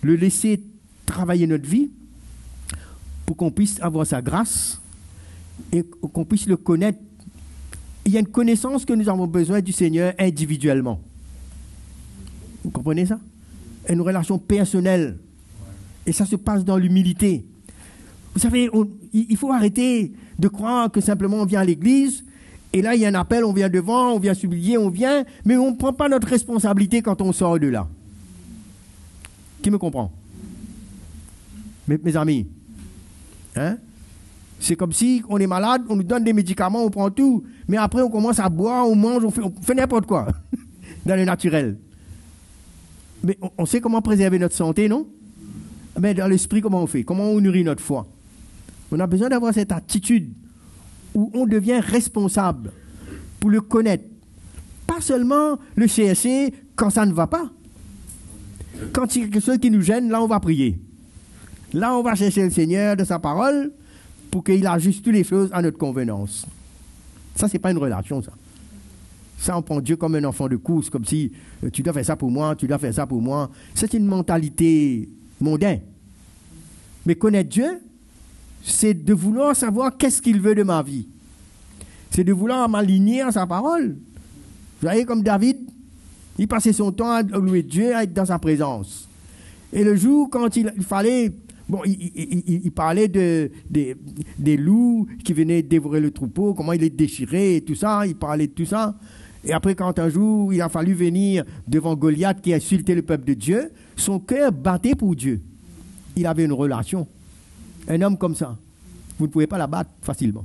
le laisser travailler notre vie pour qu'on puisse avoir sa grâce et qu'on puisse le connaître. Il y a une connaissance que nous avons besoin du Seigneur individuellement. Vous comprenez ça? Une relation personnelle. Et ça se passe dans l'humilité. Vous savez, il faut arrêter de croire que simplement on vient à l'église et là il y a un appel, on vient devant, on vient supplier, on vient, mais on ne prend pas notre responsabilité quand on sort de là. Qui me comprend? Mes amis, hein? C'est comme si on est malade, on nous donne des médicaments, on prend tout, mais après on commence à boire, on mange, on fait n'importe quoi dans le naturel. Mais on sait comment préserver notre santé, non? Mais dans l'esprit, comment on fait? Comment on nourrit notre foi? On a besoin d'avoir cette attitude où on devient responsable pour le connaître. Pas seulement le chercher quand ça ne va pas. Quand il y a quelque chose qui nous gêne, là on va prier. Là on va chercher le Seigneur de sa parole pour qu'il ajuste toutes les choses à notre convenance. Ça, c'est pas une relation, ça. Ça, on prend Dieu comme un enfant de course, comme si tu dois faire ça pour moi, tu dois faire ça pour moi. C'est une mentalité mondaine. Mais connaître Dieu, c'est de vouloir savoir qu'est-ce qu'il veut de ma vie. C'est de vouloir m'aligner à sa parole. Vous voyez, comme David, il passait son temps à louer Dieu, à être dans sa présence. Et le jour, quand il fallait... Bon, il parlait des loups qui venaient dévorer le troupeau, comment il les déchirait et tout ça, il parlait de tout ça. Et après, quand un jour, il a fallu venir devant Goliath qui insultait le peuple de Dieu, son cœur battait pour Dieu. Il avait une relation. Un homme comme ça, vous ne pouvez pas la battre facilement.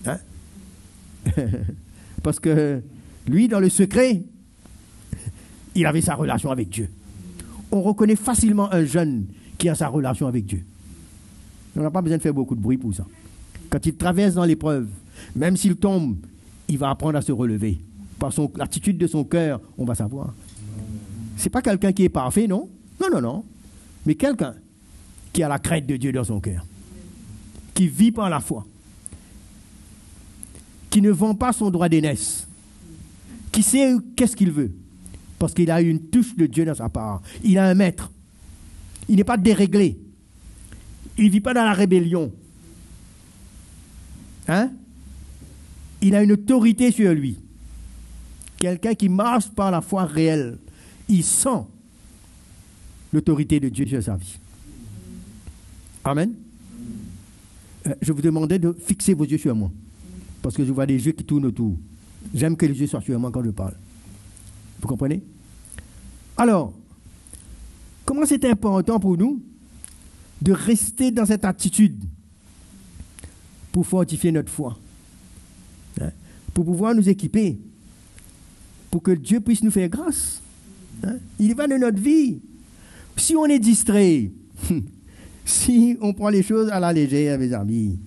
Hein? Parce que lui, dans le secret, il avait sa relation avec Dieu. On reconnaît facilement un jeune qui a sa relation avec Dieu. On n'a pas besoin de faire beaucoup de bruit pour ça. Quand il traverse dans l'épreuve, même s'il tombe, il va apprendre à se relever. Par l'attitude de son cœur, on va savoir. C'est pas quelqu'un qui est parfait, non? Non. Mais quelqu'un qui a la crainte de Dieu dans son cœur, qui vit par la foi, qui ne vend pas son droit d'aînesse, qui sait qu'est-ce qu'il veut, parce qu'il a une touche de Dieu dans sa part. Il a un maître. Il n'est pas déréglé. Il ne vit pas dans la rébellion. Hein? Il a une autorité sur lui. Quelqu'un qui marche par la foi réelle. Il sent l'autorité de Dieu sur sa vie. Amen. Je vous demandais de fixer vos yeux sur moi. Parce que je vois des yeux qui tournent autour. J'aime que les yeux soient sur moi quand je parle. Vous comprenez? Alors, comment c'est important pour nous de rester dans cette attitude pour fortifier notre foi, hein? Pour pouvoir nous équiper, pour que Dieu puisse nous faire grâce. Hein? Il va de notre vie. Si on est distrait, si on prend les choses à la légère, mes amis,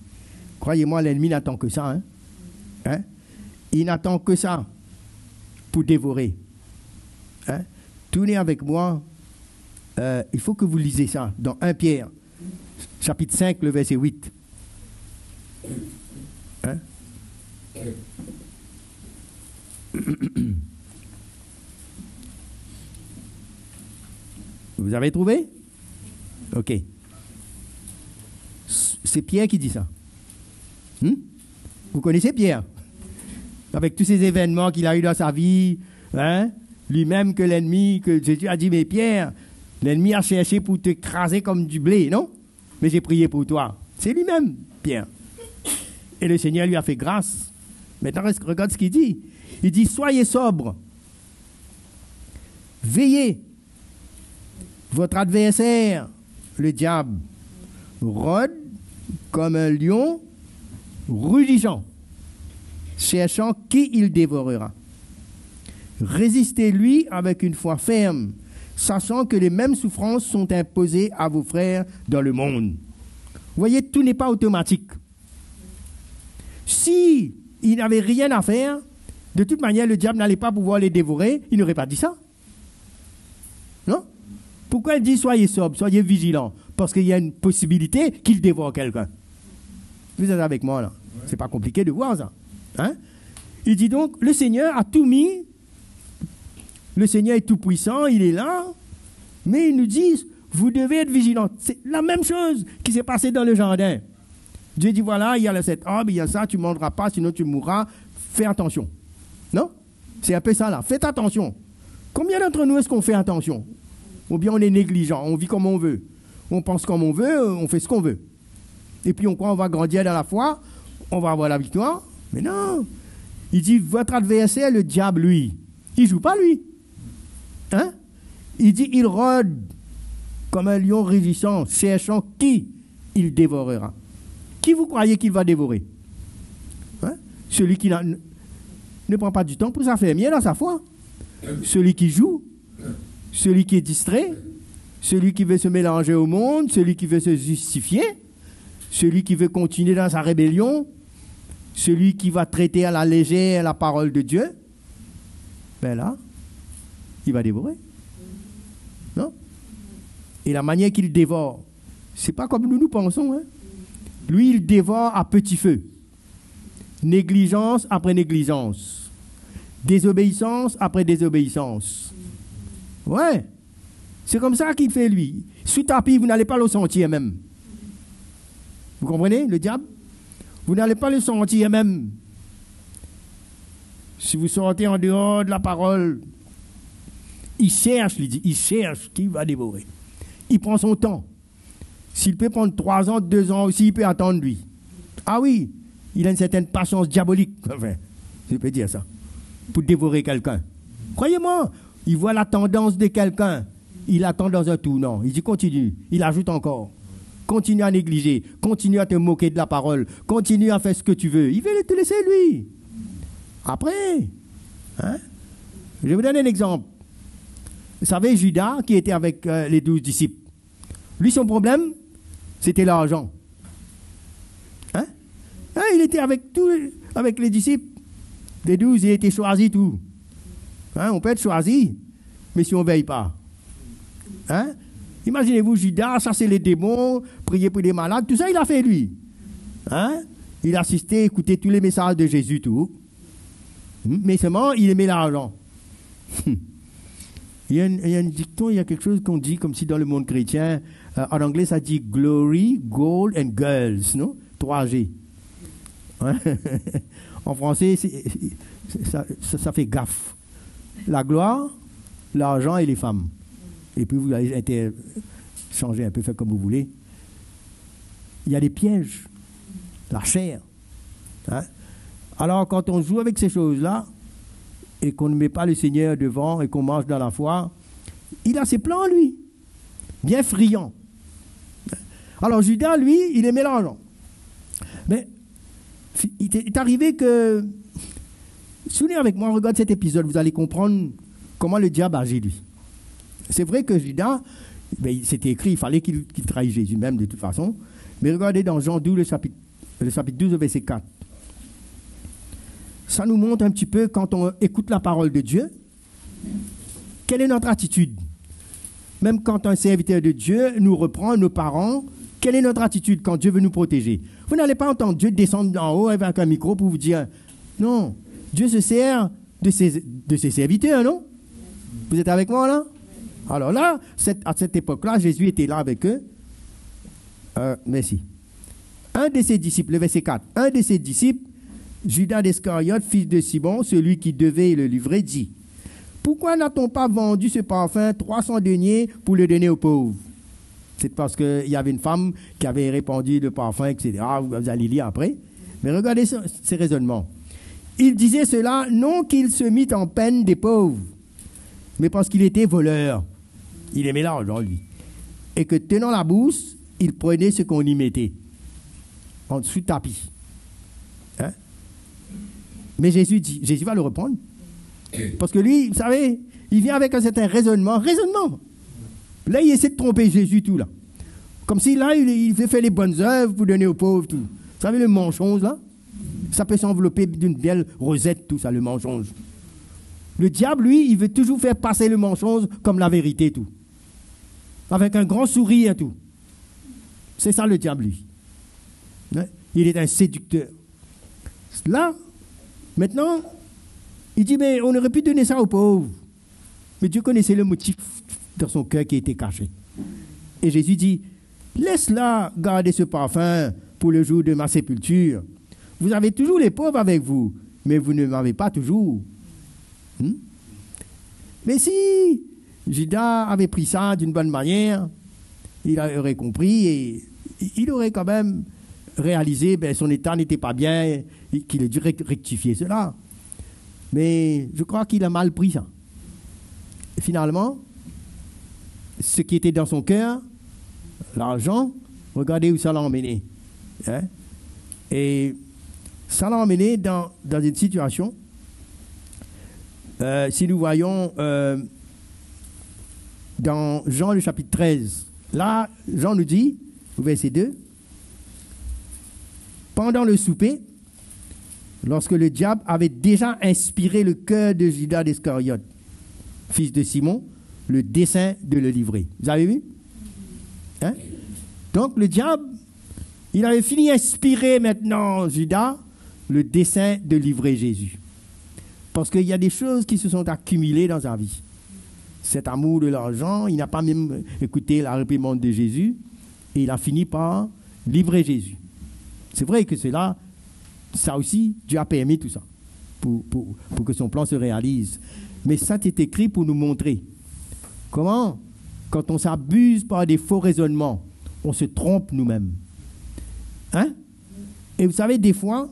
croyez-moi, l'ennemi n'attend que ça. Hein? Il n'attend que ça pour dévorer. Hein? Tournez avec moi. Il faut que vous lisez ça dans 1 Pierre, chapitre 5, le verset 8. Hein? Vous avez trouvé? Ok. C'est Pierre qui dit ça. Vous connaissez Pierre? Avec tous ces événements qu'il a eu dans sa vie, hein? Lui-même que l'ennemi, que Jésus a dit, mais Pierre, l'ennemi a cherché pour t'écraser comme du blé, non? Mais j'ai prié pour toi. C'est lui-même, Pierre. Et le Seigneur lui a fait grâce. Maintenant, regarde ce qu'il dit. Il dit, soyez sobres. Veillez. Votre adversaire, le diable, rôde comme un lion rugissant, cherchant qui il dévorera. Résistez-lui avec une foi ferme, sachant que les mêmes souffrances sont imposées à vos frères dans le monde. Vous voyez, tout n'est pas automatique. Si il n'avait rien à faire, de toute manière, le diable n'allait pas pouvoir les dévorer. Il n'aurait pas dit ça. Non? Pourquoi il dit soyez sobre, soyez vigilants? Parce qu'il y a une possibilité qu'il dévore quelqu'un. Vous êtes avec moi là? C'est pas compliqué de voir ça. Hein? Il dit donc, le Seigneur a tout mis. Le Seigneur est tout puissant, il est là. Mais il nous dit, vous devez être vigilants. C'est la même chose qui s'est passé dans le jardin. Dieu dit, voilà, il y a cet arbre, il y a ça, tu ne mangeras pas, sinon tu mourras. Fais attention. Non? C'est un peu ça là. Faites attention. Combien d'entre nous est-ce qu'on fait attention? Ou bien on est négligent, on vit comme on veut. On pense comme on veut, on fait ce qu'on veut. Et puis on croit qu'on va grandir dans la foi, on va avoir la victoire. Mais non. Il dit, votre adversaire, le diable, lui, il ne joue pas lui. Hein? Il dit, il rôde comme un lion rugissant, cherchant qui il dévorera. Qui vous croyez qu'il va dévorer? Hein? Celui qui ne prend pas du temps pour s'affermir dans sa foi. Celui qui joue, celui qui est distrait, celui qui veut se mélanger au monde, celui qui veut se justifier, celui qui veut continuer dans sa rébellion, celui qui va traiter à la légère la parole de Dieu, ben là, il va dévorer. Non? Et la manière qu'il dévore, c'est pas comme nous pensons. Hein? Lui, il dévore à petit feu. Négligence après négligence. Désobéissance après désobéissance. Ouais. C'est comme ça qu'il fait, lui. Sous tapis, vous n'allez pas le sentir même. Vous comprenez, le diable? Vous n'allez pas le sentir même. Si vous sortez en dehors de la parole, il cherche, il cherche qui va dévorer. Il prend son temps. S'il peut prendre 3 ans, 2 ans aussi, il peut attendre lui. Ah oui, il a une certaine patience diabolique, enfin, je peux dire ça, pour dévorer quelqu'un. Croyez-moi, il voit la tendance de quelqu'un, il attend dans un tournant. Il dit continue, il ajoute encore. Continue à négliger, continue à te moquer de la parole, continue à faire ce que tu veux. Il veut te laisser lui. Après, hein? Je vais vous donner un exemple. Vous savez, Judas, qui était avec les 12 disciples, lui, son problème, c'était l'argent. Hein? Hein, il était avec les disciples. Les 12, il a été choisi tout. Hein, on peut être choisi, mais si on ne veille pas. Hein? Imaginez-vous, Judas, chasser les démons, prier pour les malades, tout ça, il a fait lui. Hein? Il assistait, écoutait tous les messages de Jésus, tout. Mais seulement, il aimait l'argent. Il y a un dicton, il y a quelque chose qu'on dit comme si dans le monde chrétien, en anglais ça dit glory, gold and girls, non? 3G. Hein? En français, ça fait gaffe. La gloire, l'argent et les femmes. Et puis vous allez changer un peu, faire comme vous voulez. Il y a des pièges, la chair. Hein? Alors quand on joue avec ces choses-là, et qu'on ne met pas le Seigneur devant et qu'on marche dans la foi, il a ses plans, lui, bien friand. Alors Judas, lui, il aimait l'argent. Mais il est arrivé que... Souvenez avec moi, regarde cet épisode, vous allez comprendre comment le diable agit, lui. C'est vrai que Judas, ben, c'était écrit, il fallait qu'il trahisse Jésus même, de toute façon. Mais regardez dans Jean 12, le chapitre 12, verset 4. Ça nous montre un petit peu, quand on écoute la parole de Dieu, quelle est notre attitude. Même quand un serviteur de Dieu nous reprend, nos parents, quelle est notre attitude quand Dieu veut nous protéger? Vous n'allez pas entendre Dieu descendre d'en haut avec un micro pour vous dire, non, Dieu se sert de ses serviteurs, non? Vous êtes avec moi là? Alors là, à cette époque-là, Jésus était là avec eux. Merci. Un de ses disciples, le verset 4, un de ses disciples, Judas d'Iscariote, fils de Simon, celui qui devait le livrer, dit, pourquoi n'a-t-on pas vendu ce parfum 300 deniers pour le donner aux pauvres? C'est parce qu'il y avait une femme qui avait répandu le parfum, etc. Vous allez lire après. Mais regardez ces raisonnements. Il disait cela, non qu'il se mit en peine des pauvres, mais parce qu'il était voleur Il aimait l'argent, lui. Et que tenant la bourse, il prenait ce qu'on y mettait. En dessous du tapis. Hein? Mais Jésus va le reprendre. Parce que lui, vous savez, il vient avec un certain raisonnement. Là, il essaie de tromper Jésus, tout là. Comme si là, il fait les bonnes œuvres pour donner aux pauvres, tout. Vous savez, le mensonge, là, ça peut s'envelopper d'une belle rosette, tout ça, le mensonge. Le diable, lui, il veut toujours faire passer le mensonge comme la vérité, tout. Avec un grand sourire, tout. C'est ça, le diable, lui. Hein? Il est un séducteur. Là, maintenant, il dit, mais on aurait pu donner ça aux pauvres. Mais Dieu connaissait le motif dans son cœur qui était caché. Et Jésus dit, laisse-la garder ce parfum pour le jour de ma sépulture. Vous avez toujours les pauvres avec vous, mais vous ne m'avez pas toujours. Mais si Judas avait pris ça d'une bonne manière, il aurait compris et il aurait quand même réalisé que son état n'était pas bien, qu'il a dû rectifier cela. Mais je crois qu'il a mal pris ça. Et finalement, ce qui était dans son cœur, l'argent, regardez où ça l'a emmené. Hein? Et ça l'a emmené dans une situation, si nous voyons dans Jean le chapitre 13, là, Jean nous dit, au verset 2, pendant le souper, lorsque le diable avait déjà inspiré le cœur de Judas d'Iscariote, fils de Simon, le dessein de le livrer. Vous avez vu? Hein? Donc le diable, il avait fini d'inspirer maintenant Judas le dessein de livrer Jésus. Parce qu'il y a des choses qui se sont accumulées dans sa vie. Cet amour de l'argent, il n'a pas même écouté la réprimande de Jésus et il a fini par livrer Jésus. C'est vrai que ça aussi, Dieu a permis tout ça pour que son plan se réalise. Mais ça est écrit pour nous montrer comment, quand on s'abuse par des faux raisonnements, on se trompe nous-mêmes. Hein? Et vous savez, des fois,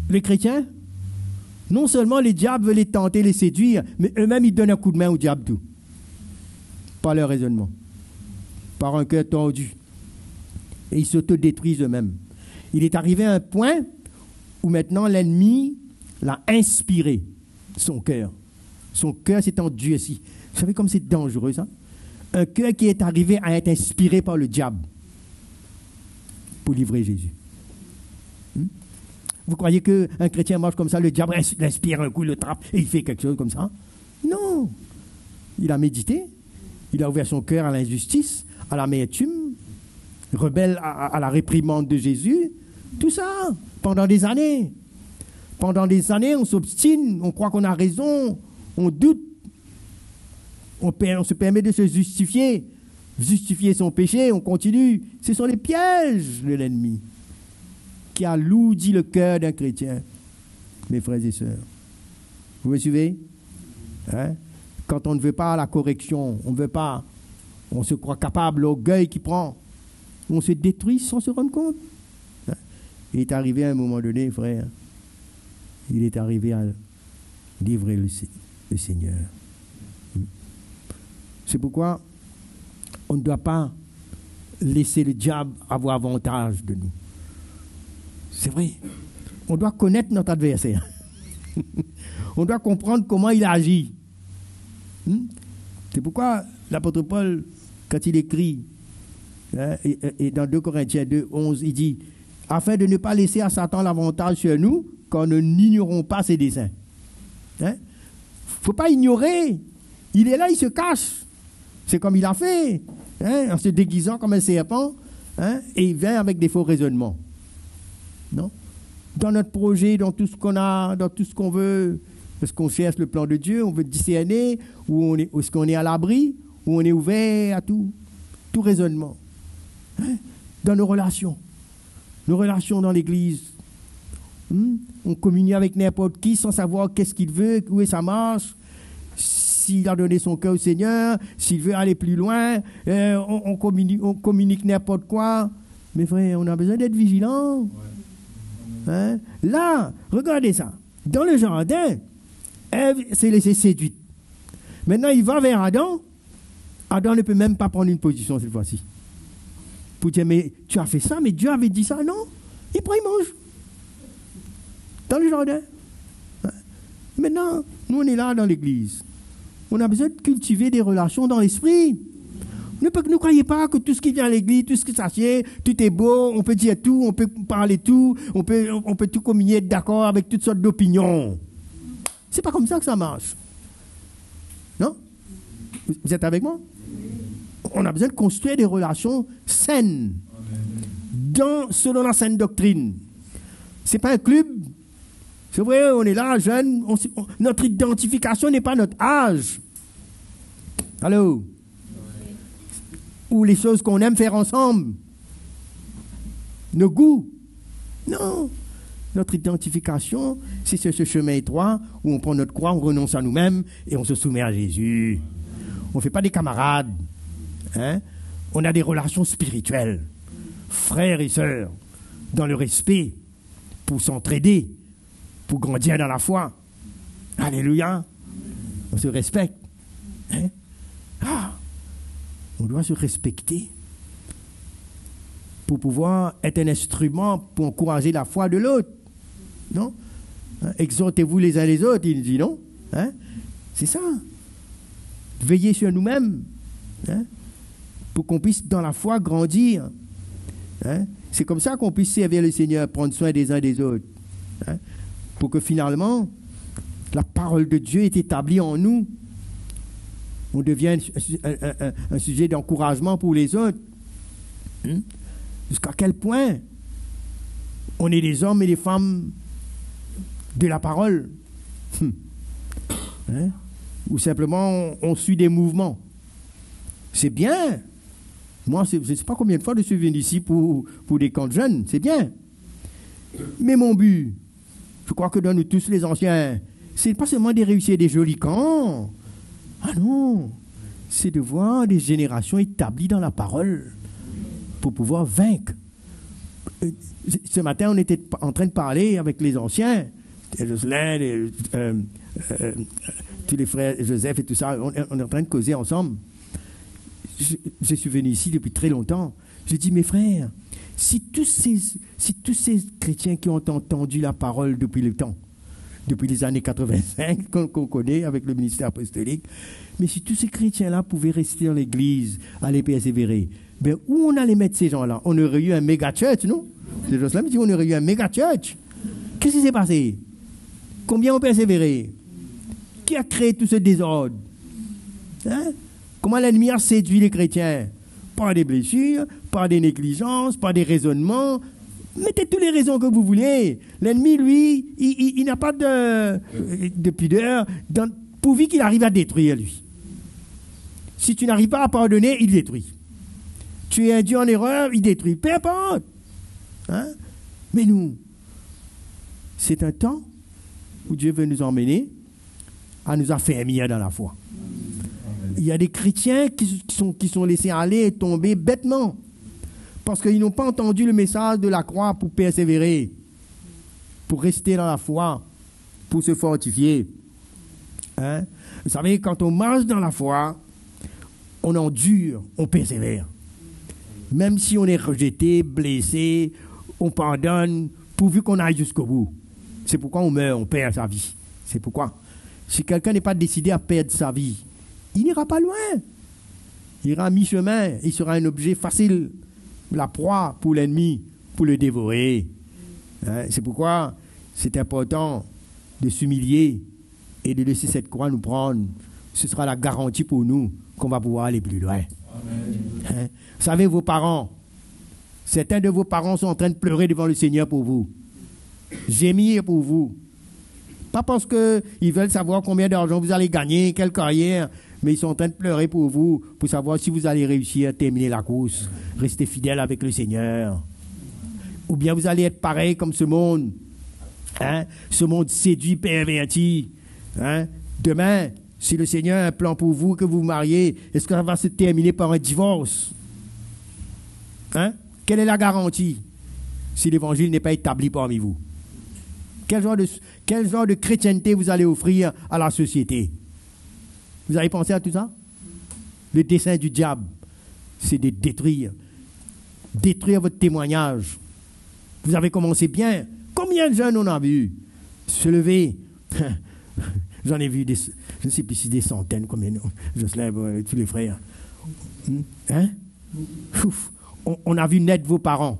les chrétiens, non seulement les diables veulent les tenter, les séduire, mais eux-mêmes, ils donnent un coup de main au diable tout. Par leur raisonnement. Par un cœur tordu. Et ils s'autodétruisent eux-mêmes. Il est arrivé à un point où maintenant l'ennemi l'a inspiré, son cœur. Son cœur s'est endurci. Vous savez comme c'est dangereux ça? Un cœur qui est arrivé à être inspiré par le diable pour livrer Jésus. Vous croyez qu'un chrétien marche comme ça, le diable l'inspire un coup, le trappe et il fait quelque chose comme ça? Non. Il a médité, il a ouvert son cœur à l'injustice, à l'amertume, rebelle à la réprimande de Jésus. Tout ça, pendant des années. Pendant des années, on s'obstine, on croit qu'on a raison, on doute, on se permet de se justifier son péché, on continue. Ce sont les pièges de l'ennemi qui alourdit le cœur d'un chrétien, mes frères et sœurs. Vous me suivez? Hein? Quand on ne veut pas la correction, on ne veut pas, on se croit capable, l'orgueil qui prend, on se détruit sans se rendre compte. Hein? Il est arrivé à un moment donné, frère, il est arrivé à livrer le Seigneur. C'est pourquoi on ne doit pas laisser le diable avoir avantage de nous. C'est vrai. On doit connaître notre adversaire. On doit comprendre comment il agit. C'est pourquoi l'apôtre Paul, quand il écrit, hein, et dans 2 Corinthiens 2, 11, il dit, afin de ne pas laisser à Satan l'avantage sur nous, quand nous n'ignorons pas ses desseins. Hein? Faut pas ignorer. Il est là, il se cache. C'est comme il a fait, hein, en se déguisant comme un serpent, hein, et il vient avec des faux raisonnements. Non? Dans notre projet, dans tout ce qu'on a, dans tout ce qu'on veut, parce qu'on cherche le plan de Dieu, on veut discerner où est-ce qu'on est à l'abri, où on est ouvert à tout raisonnement. Hein? Dans nos relations dans l'Église. On communie avec n'importe qui sans savoir qu'est-ce qu'il veut, où est sa marche, s'il a donné son cœur au Seigneur, s'il veut aller plus loin, on communique n'importe quoi. Mais frère, on a besoin d'être vigilants. Hein? Là, regardez ça. Dans le jardin, Ève s'est laissée séduite. Maintenant, il va vers Adam. Adam ne peut même pas prendre une position cette fois-ci. Pour dire, mais tu as fait ça, mais Dieu avait dit ça. Non, il prend, il mange. Dans le jardin. Maintenant, nous, on est là dans l'église. On a besoin de cultiver des relations dans l'esprit. Ne croyez pas que tout ce qui vient à l'église, tout ce qui s'assied, tout est beau, on peut dire tout, on peut parler tout, on peut tout communier, être d'accord avec toutes sortes d'opinions. C'est pas comme ça que ça marche. Non? Vous êtes avec moi? On a besoin de construire des relations saines, selon la saine doctrine. C'est pas un club. C'est vrai, on est là, jeunes, notre identification n'est pas notre âge. Allô? Ou les choses qu'on aime faire ensemble. Nos goûts. Non. Notre identification, c'est ce chemin étroit où on prend notre croix, on renonce à nous-mêmes et on se soumet à Jésus. On ne fait pas des camarades. Hein? On a des relations spirituelles. Frères et sœurs. Dans le respect. Pour s'entraider. Pour grandir dans la foi. Alléluia. On se respecte. Hein? On doit se respecter pour pouvoir être un instrument pour encourager la foi de l'autre. Non? Hein? Exhortez-vous les uns les autres, il dit non? Hein? C'est ça. Veillez sur nous-mêmes. Hein? Pour qu'on puisse dans la foi grandir. Hein? C'est comme ça qu'on puisse servir le Seigneur, prendre soin des uns des autres. Hein? Pour que finalement, la parole de Dieu est établie en nous. On devient un sujet d'encouragement pour les autres. Jusqu'à quel point on est des hommes et des femmes de la parole. Hein? Ou simplement on suit des mouvements. C'est bien. Moi, je ne sais pas combien de fois je suis venu ici pour des camps de jeunes. C'est bien. Mais mon but, je crois que dans nous tous les anciens, c'est pas seulement de réussir des jolis camps. Ah non, c'est de voir des générations établies dans la parole pour pouvoir vaincre. Ce matin, on était en train de parler avec les anciens, Jocelyn, tous les frères Joseph et tout ça, on est en train de causer ensemble. Je suis venu ici depuis très longtemps. Je dis, mes frères, si tous ces chrétiens qui ont entendu la parole depuis le temps, depuis les années 85 qu'on connaît avec le ministère apostolique. Mais si tous ces chrétiens-là pouvaient rester dans l'église, aller persévérer, ben où on allait mettre ces gens-là? On aurait eu un méga church, non? C'est Jocelyn qui dit on aurait eu un méga church. Qu'est-ce qui s'est passé? Combien ont persévéré? Qui a créé tout ce désordre? Hein? Comment l'ennemi a séduit les chrétiens? Par des blessures, par des négligences, par des raisonnements. Mettez toutes les raisons que vous voulez. L'ennemi, lui, il n'a pas de pudeur, pourvu qu'il arrive à détruire, lui. Si tu n'arrives pas à pardonner, il détruit. Tu es induit en erreur, il détruit. Peu importe. Hein? Mais nous, c'est un temps où Dieu veut nous emmener à nous affermir dans la foi. Il y a des chrétiens qui sont laissés aller et tomber bêtement. Parce qu'ils n'ont pas entendu le message de la croix pour persévérer, pour rester dans la foi, pour se fortifier. Hein? Vous savez, quand on marche dans la foi, on endure, on persévère. Même si on est rejeté, blessé, on pardonne, pourvu qu'on aille jusqu'au bout. C'est pourquoi on meurt, on perd sa vie. C'est pourquoi. Si quelqu'un n'est pas décidé à perdre sa vie, il n'ira pas loin. Il ira à mi-chemin, il sera un objet facile. La proie pour l'ennemi, pour le dévorer. Hein? C'est pourquoi c'est important de s'humilier et de laisser cette croix nous prendre. Ce sera la garantie pour nous qu'on va pouvoir aller plus loin. Hein? Vous savez, vos parents, certains de vos parents sont en train de pleurer devant le Seigneur pour vous. Gémir pour vous. Pas parce qu'ils veulent savoir combien d'argent vous allez gagner, quelle carrière, mais ils sont en train de pleurer pour vous, pour savoir si vous allez réussir à terminer la course, rester fidèle avec le Seigneur. Ou bien vous allez être pareil comme ce monde, hein? Ce monde séduit, perverti. Hein? Demain, si le Seigneur a un plan pour vous, que vous vous mariez, est-ce que ça va se terminer par un divorce? Hein? Quelle est la garantie si l'évangile n'est pas établi parmi vous? Quel genre de chrétienté vous allez offrir à la société? Vous avez pensé à tout ça? Le dessein du diable, c'est de détruire votre témoignage. Vous avez commencé bien. Combien de jeunes on a vu se lever? J'en ai vu des, je ne sais plus si des centaines, combien, Jocelyn, tous les frères. Hein? Ouf, on a vu naître vos parents.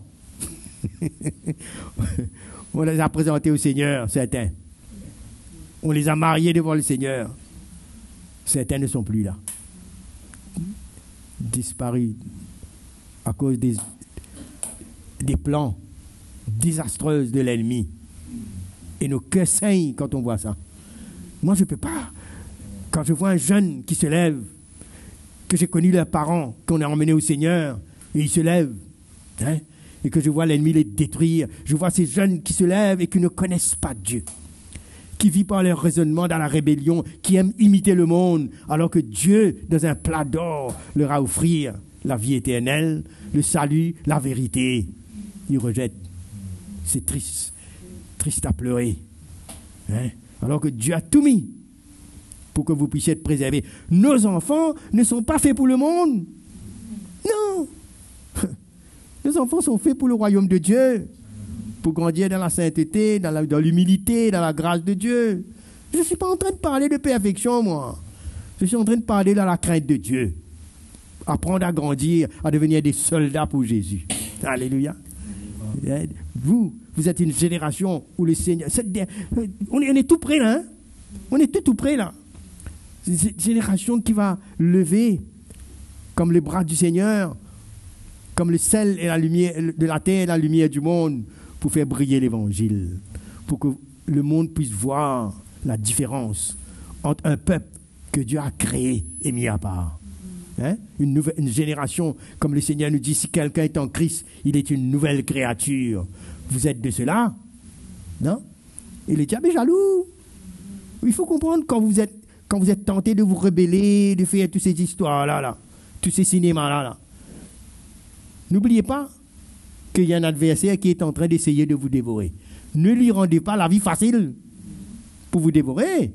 On les a présentés au Seigneur, certains. On les a mariés devant le Seigneur. Certains ne sont plus là. Disparus à cause des plans désastreux de l'ennemi. Et nos cœurs saignent quand on voit ça. Moi, je ne peux pas. Quand je vois un jeune qui se lève, que j'ai connu leurs parents, qu'on a emmenés au Seigneur, et ils se lèvent, hein, et que je vois l'ennemi les détruire, je vois ces jeunes qui se lèvent et qui ne connaissent pas Dieu, qui vivent par leur raisonnement dans la rébellion, qui aiment imiter le monde, alors que Dieu, dans un plat d'or, leur a offert la vie éternelle, le salut, la vérité. Ils rejettent. C'est triste. Triste à pleurer. Hein? Alors que Dieu a tout mis pour que vous puissiez être préservés. Nos enfants ne sont pas faits pour le monde. Non. Nos enfants sont faits pour le royaume de Dieu, pour grandir dans la sainteté, dans l'humilité, dans la grâce de Dieu. Je ne suis pas en train de parler de perfection, moi. Je suis en train de parler dans la crainte de Dieu. Apprendre à grandir, à devenir des soldats pour Jésus. Alléluia. Vous êtes une génération où le Seigneur... On est tout près, là. Hein? On est tout près, là. C'est une génération qui va lever comme les bras du Seigneur, comme le sel et la lumière de la terre et la lumière du monde, pour faire briller l'évangile, pour que le monde puisse voir la différence entre un peuple que Dieu a créé et mis à part. Hein? Une génération, comme le Seigneur nous dit, si quelqu'un est en Christ, il est une nouvelle créature. Vous êtes de cela? Non? Et le diable est jaloux. Il faut comprendre quand vous êtes tenté de vous rebeller, de faire toutes ces histoires-là, tous ces cinémas-là. N'oubliez pas qu'il y a un adversaire qui est en train d'essayer de vous dévorer. Ne lui rendez pas la vie facile pour vous dévorer.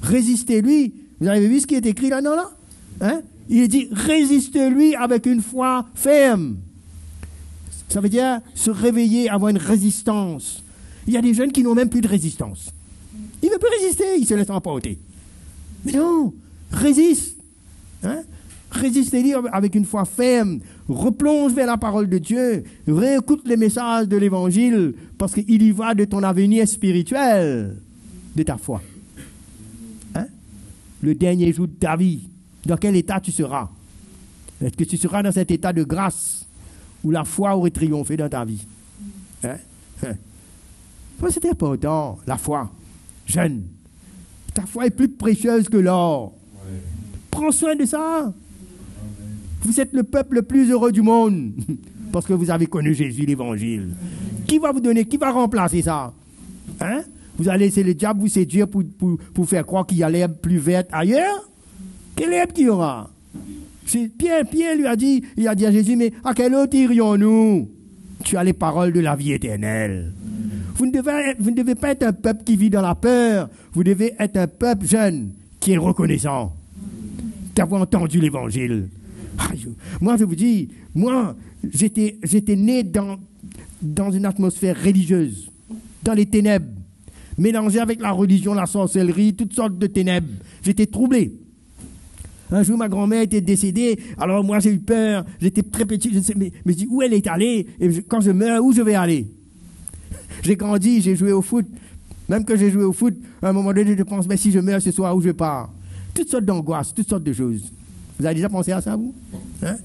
Résistez-lui. Vous avez vu ce qui est écrit là, non, là? Hein? Il dit, résistez-lui avec une foi ferme. Ça veut dire se réveiller, avoir une résistance. Il y a des jeunes qui n'ont même plus de résistance. Ils ne veulent plus résister, ils se laissent emporter. Mais non, résiste. Hein? Résistez-lui avec une foi ferme. Replonge vers la parole de Dieu. Réécoute les messages de l'Évangile, parce qu'il y va de ton avenir spirituel, de ta foi. Hein? Le dernier jour de ta vie. Dans quel état tu seras? Est-ce que tu seras dans cet état de grâce où la foi aurait triomphé dans ta vie? Hein? C'est important, la foi. Jeune, ta foi est plus précieuse que l'or. Ouais. Prends soin de ça. Vous êtes le peuple le plus heureux du monde parce que vous avez connu Jésus, l'Évangile. Qui va vous donner, qui va remplacer ça? Hein? Vous allez laisser le diable vous séduire pour faire croire qu'il y a l'herbe plus verte ailleurs? Quelle herbe qu'il y aura? Pierre lui a dit, il a dit à Jésus, mais à quelle autre irions-nous? Tu as les paroles de la vie éternelle. Vous ne devez pas être un peuple qui vit dans la peur. Vous devez être un peuple jeune qui est reconnaissant d'avoir entendu l'Évangile. Moi, je vous dis, j'étais né dans une atmosphère religieuse, dans les ténèbres, mélangé avec la religion, la sorcellerie, toutes sortes de ténèbres. J'étais troublé. Un jour, ma grand-mère était décédée, alors moi j'ai eu peur, j'étais très petit, je ne sais, mais je dis où elle est allée, et quand je meurs, où je vais aller? J'ai grandi, j'ai joué au foot, même que j'ai joué au foot, à un moment donné, je pense, mais si je meurs ce soir, où je pars? Toutes sortes d'angoisses, toutes sortes de choses. Vous avez déjà pensé à ça, vous? Hein?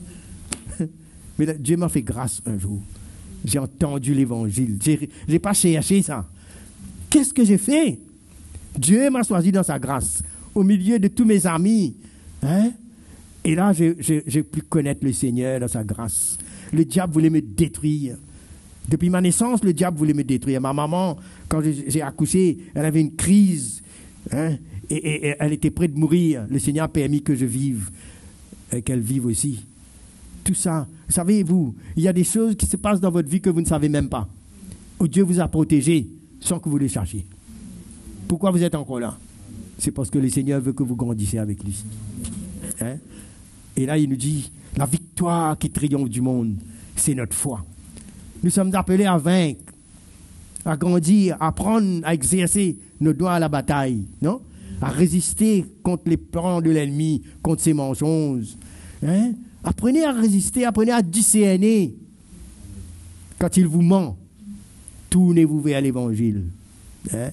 Mais là, Dieu m'a fait grâce un jour. J'ai entendu l'Évangile, j'ai pas cherché ça. Qu'est-ce que j'ai fait? Dieu m'a choisi dans sa grâce, au milieu de tous mes amis. Hein? Et là, j'ai pu connaître le Seigneur dans sa grâce. Le diable voulait me détruire. Depuis ma naissance, le diable voulait me détruire. Ma maman, quand j'ai accouché, elle avait une crise. Hein? Et elle était près de mourir. Le Seigneur a permis que je vive et qu'elle vive aussi. Tout ça, savez-vous, il y a des choses qui se passent dans votre vie que vous ne savez même pas. Où Dieu vous a protégé sans que vous les cherchiez. Pourquoi vous êtes encore là? c'est parce que le Seigneur veut que vous grandissiez avec lui. Hein? Et là, il nous dit, la victoire qui triomphe du monde, c'est notre foi. Nous sommes appelés à vaincre, à grandir, à apprendre, à exercer nos doigts à la bataille, non? À résister contre les plans de l'ennemi, contre ses mensonges. Hein? Apprenez à résister, apprenez à discerner. Quand il vous ment, tournez-vous vers l'évangile. Hein?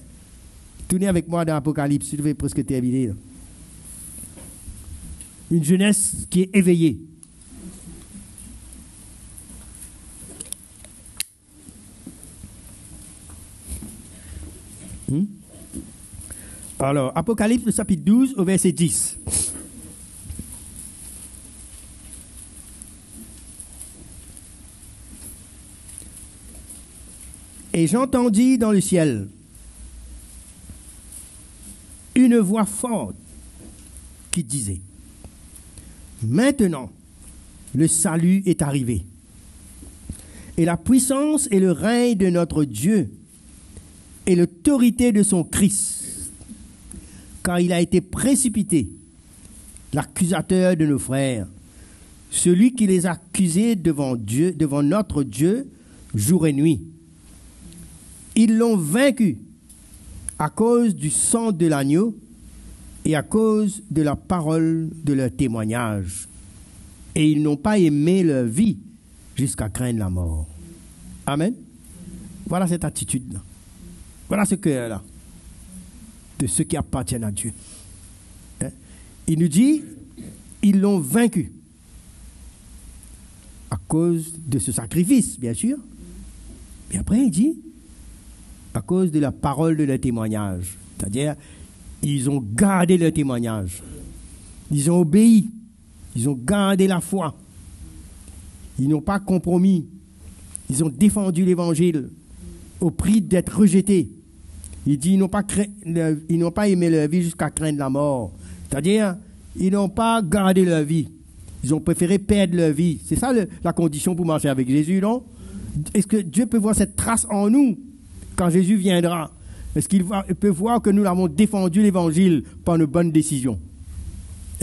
Tournez avec moi dans l'Apocalypse, je vais presque terminer. Là. Une jeunesse qui est éveillée. Alors, Apocalypse chapitre 12 au verset 10. Et j'entendis dans le ciel une voix forte qui disait, maintenant, le salut est arrivé, et la puissance et le règne de notre Dieu, et l'autorité de son Christ, car il a été précipité, l'accusateur de nos frères, celui qui les accusait devant Dieu, devant notre Dieu, jour et nuit. Ils l'ont vaincu à cause du sang de l'agneau et à cause de la parole de leur témoignage. Et ils n'ont pas aimé leur vie jusqu'à craindre la mort. Amen. Voilà cette attitude-là. Voilà ce cœur-là de ceux qui appartiennent à Dieu. Hein? Il nous dit, ils l'ont vaincu à cause de ce sacrifice, bien sûr. Mais après, il dit, à cause de la parole de leur témoignage. C'est-à-dire, ils ont gardé leur témoignage. Ils ont obéi. Ils ont gardé la foi. Ils n'ont pas compromis. Ils ont défendu l'évangile au prix d'être rejetés. Il dit, ils n'ont pas aimé leur vie jusqu'à craindre la mort. C'est-à-dire, ils n'ont pas gardé leur vie. Ils ont préféré perdre leur vie. C'est ça la condition pour marcher avec Jésus, non? Est-ce que Dieu peut voir cette trace en nous quand Jésus viendra? Est-ce qu'il peut voir que nous avons défendu l'évangile par nos bonnes décisions?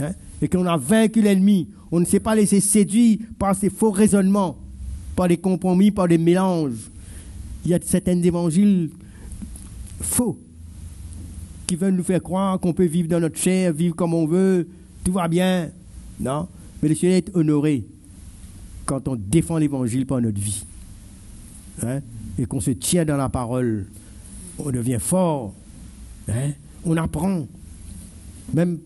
Hein? Et qu'on a vaincu l'ennemi. On ne s'est pas laissé séduire par ces faux raisonnements, par des compromis, par des mélanges. Il y a certains évangiles faux qui veulent nous faire croire qu'on peut vivre dans notre chair, vivre comme on veut, tout va bien. Non, mais le Seigneur est honoré quand on défend l'évangile par notre vie. Hein? Et qu'on se tient dans la parole, on devient fort. Hein? On apprend. Même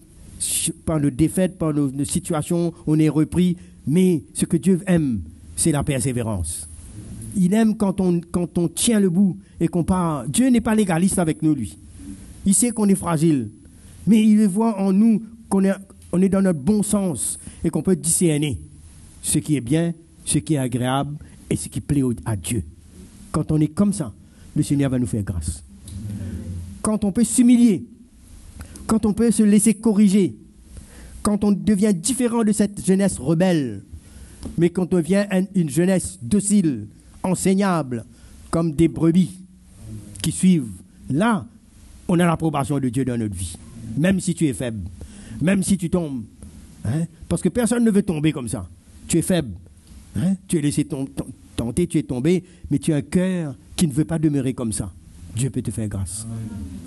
par nos défaites, par nos situations, on est repris. Mais ce que Dieu aime, c'est la persévérance. Il aime quand on tient le bout et qu'on part. Dieu n'est pas légaliste avec nous, lui. Il sait qu'on est fragile. Mais il voit en nous qu'on est dans notre bon sens et qu'on peut discerner ce qui est bien, ce qui est agréable et ce qui plaît à Dieu. Quand on est comme ça, le Seigneur va nous faire grâce. Quand on peut s'humilier, quand on peut se laisser corriger, quand on devient différent de cette jeunesse rebelle, mais quand on devient une jeunesse docile, enseignable, comme des brebis qui suivent, là, on a l'approbation de Dieu dans notre vie. Même si tu es faible, même si tu tombes. Hein? Parce que personne ne veut tomber comme ça. Tu es faible. Hein? Tu es laissé tenter, tu es tombé, mais tu as un cœur qui ne veut pas demeurer comme ça. Dieu peut te faire grâce.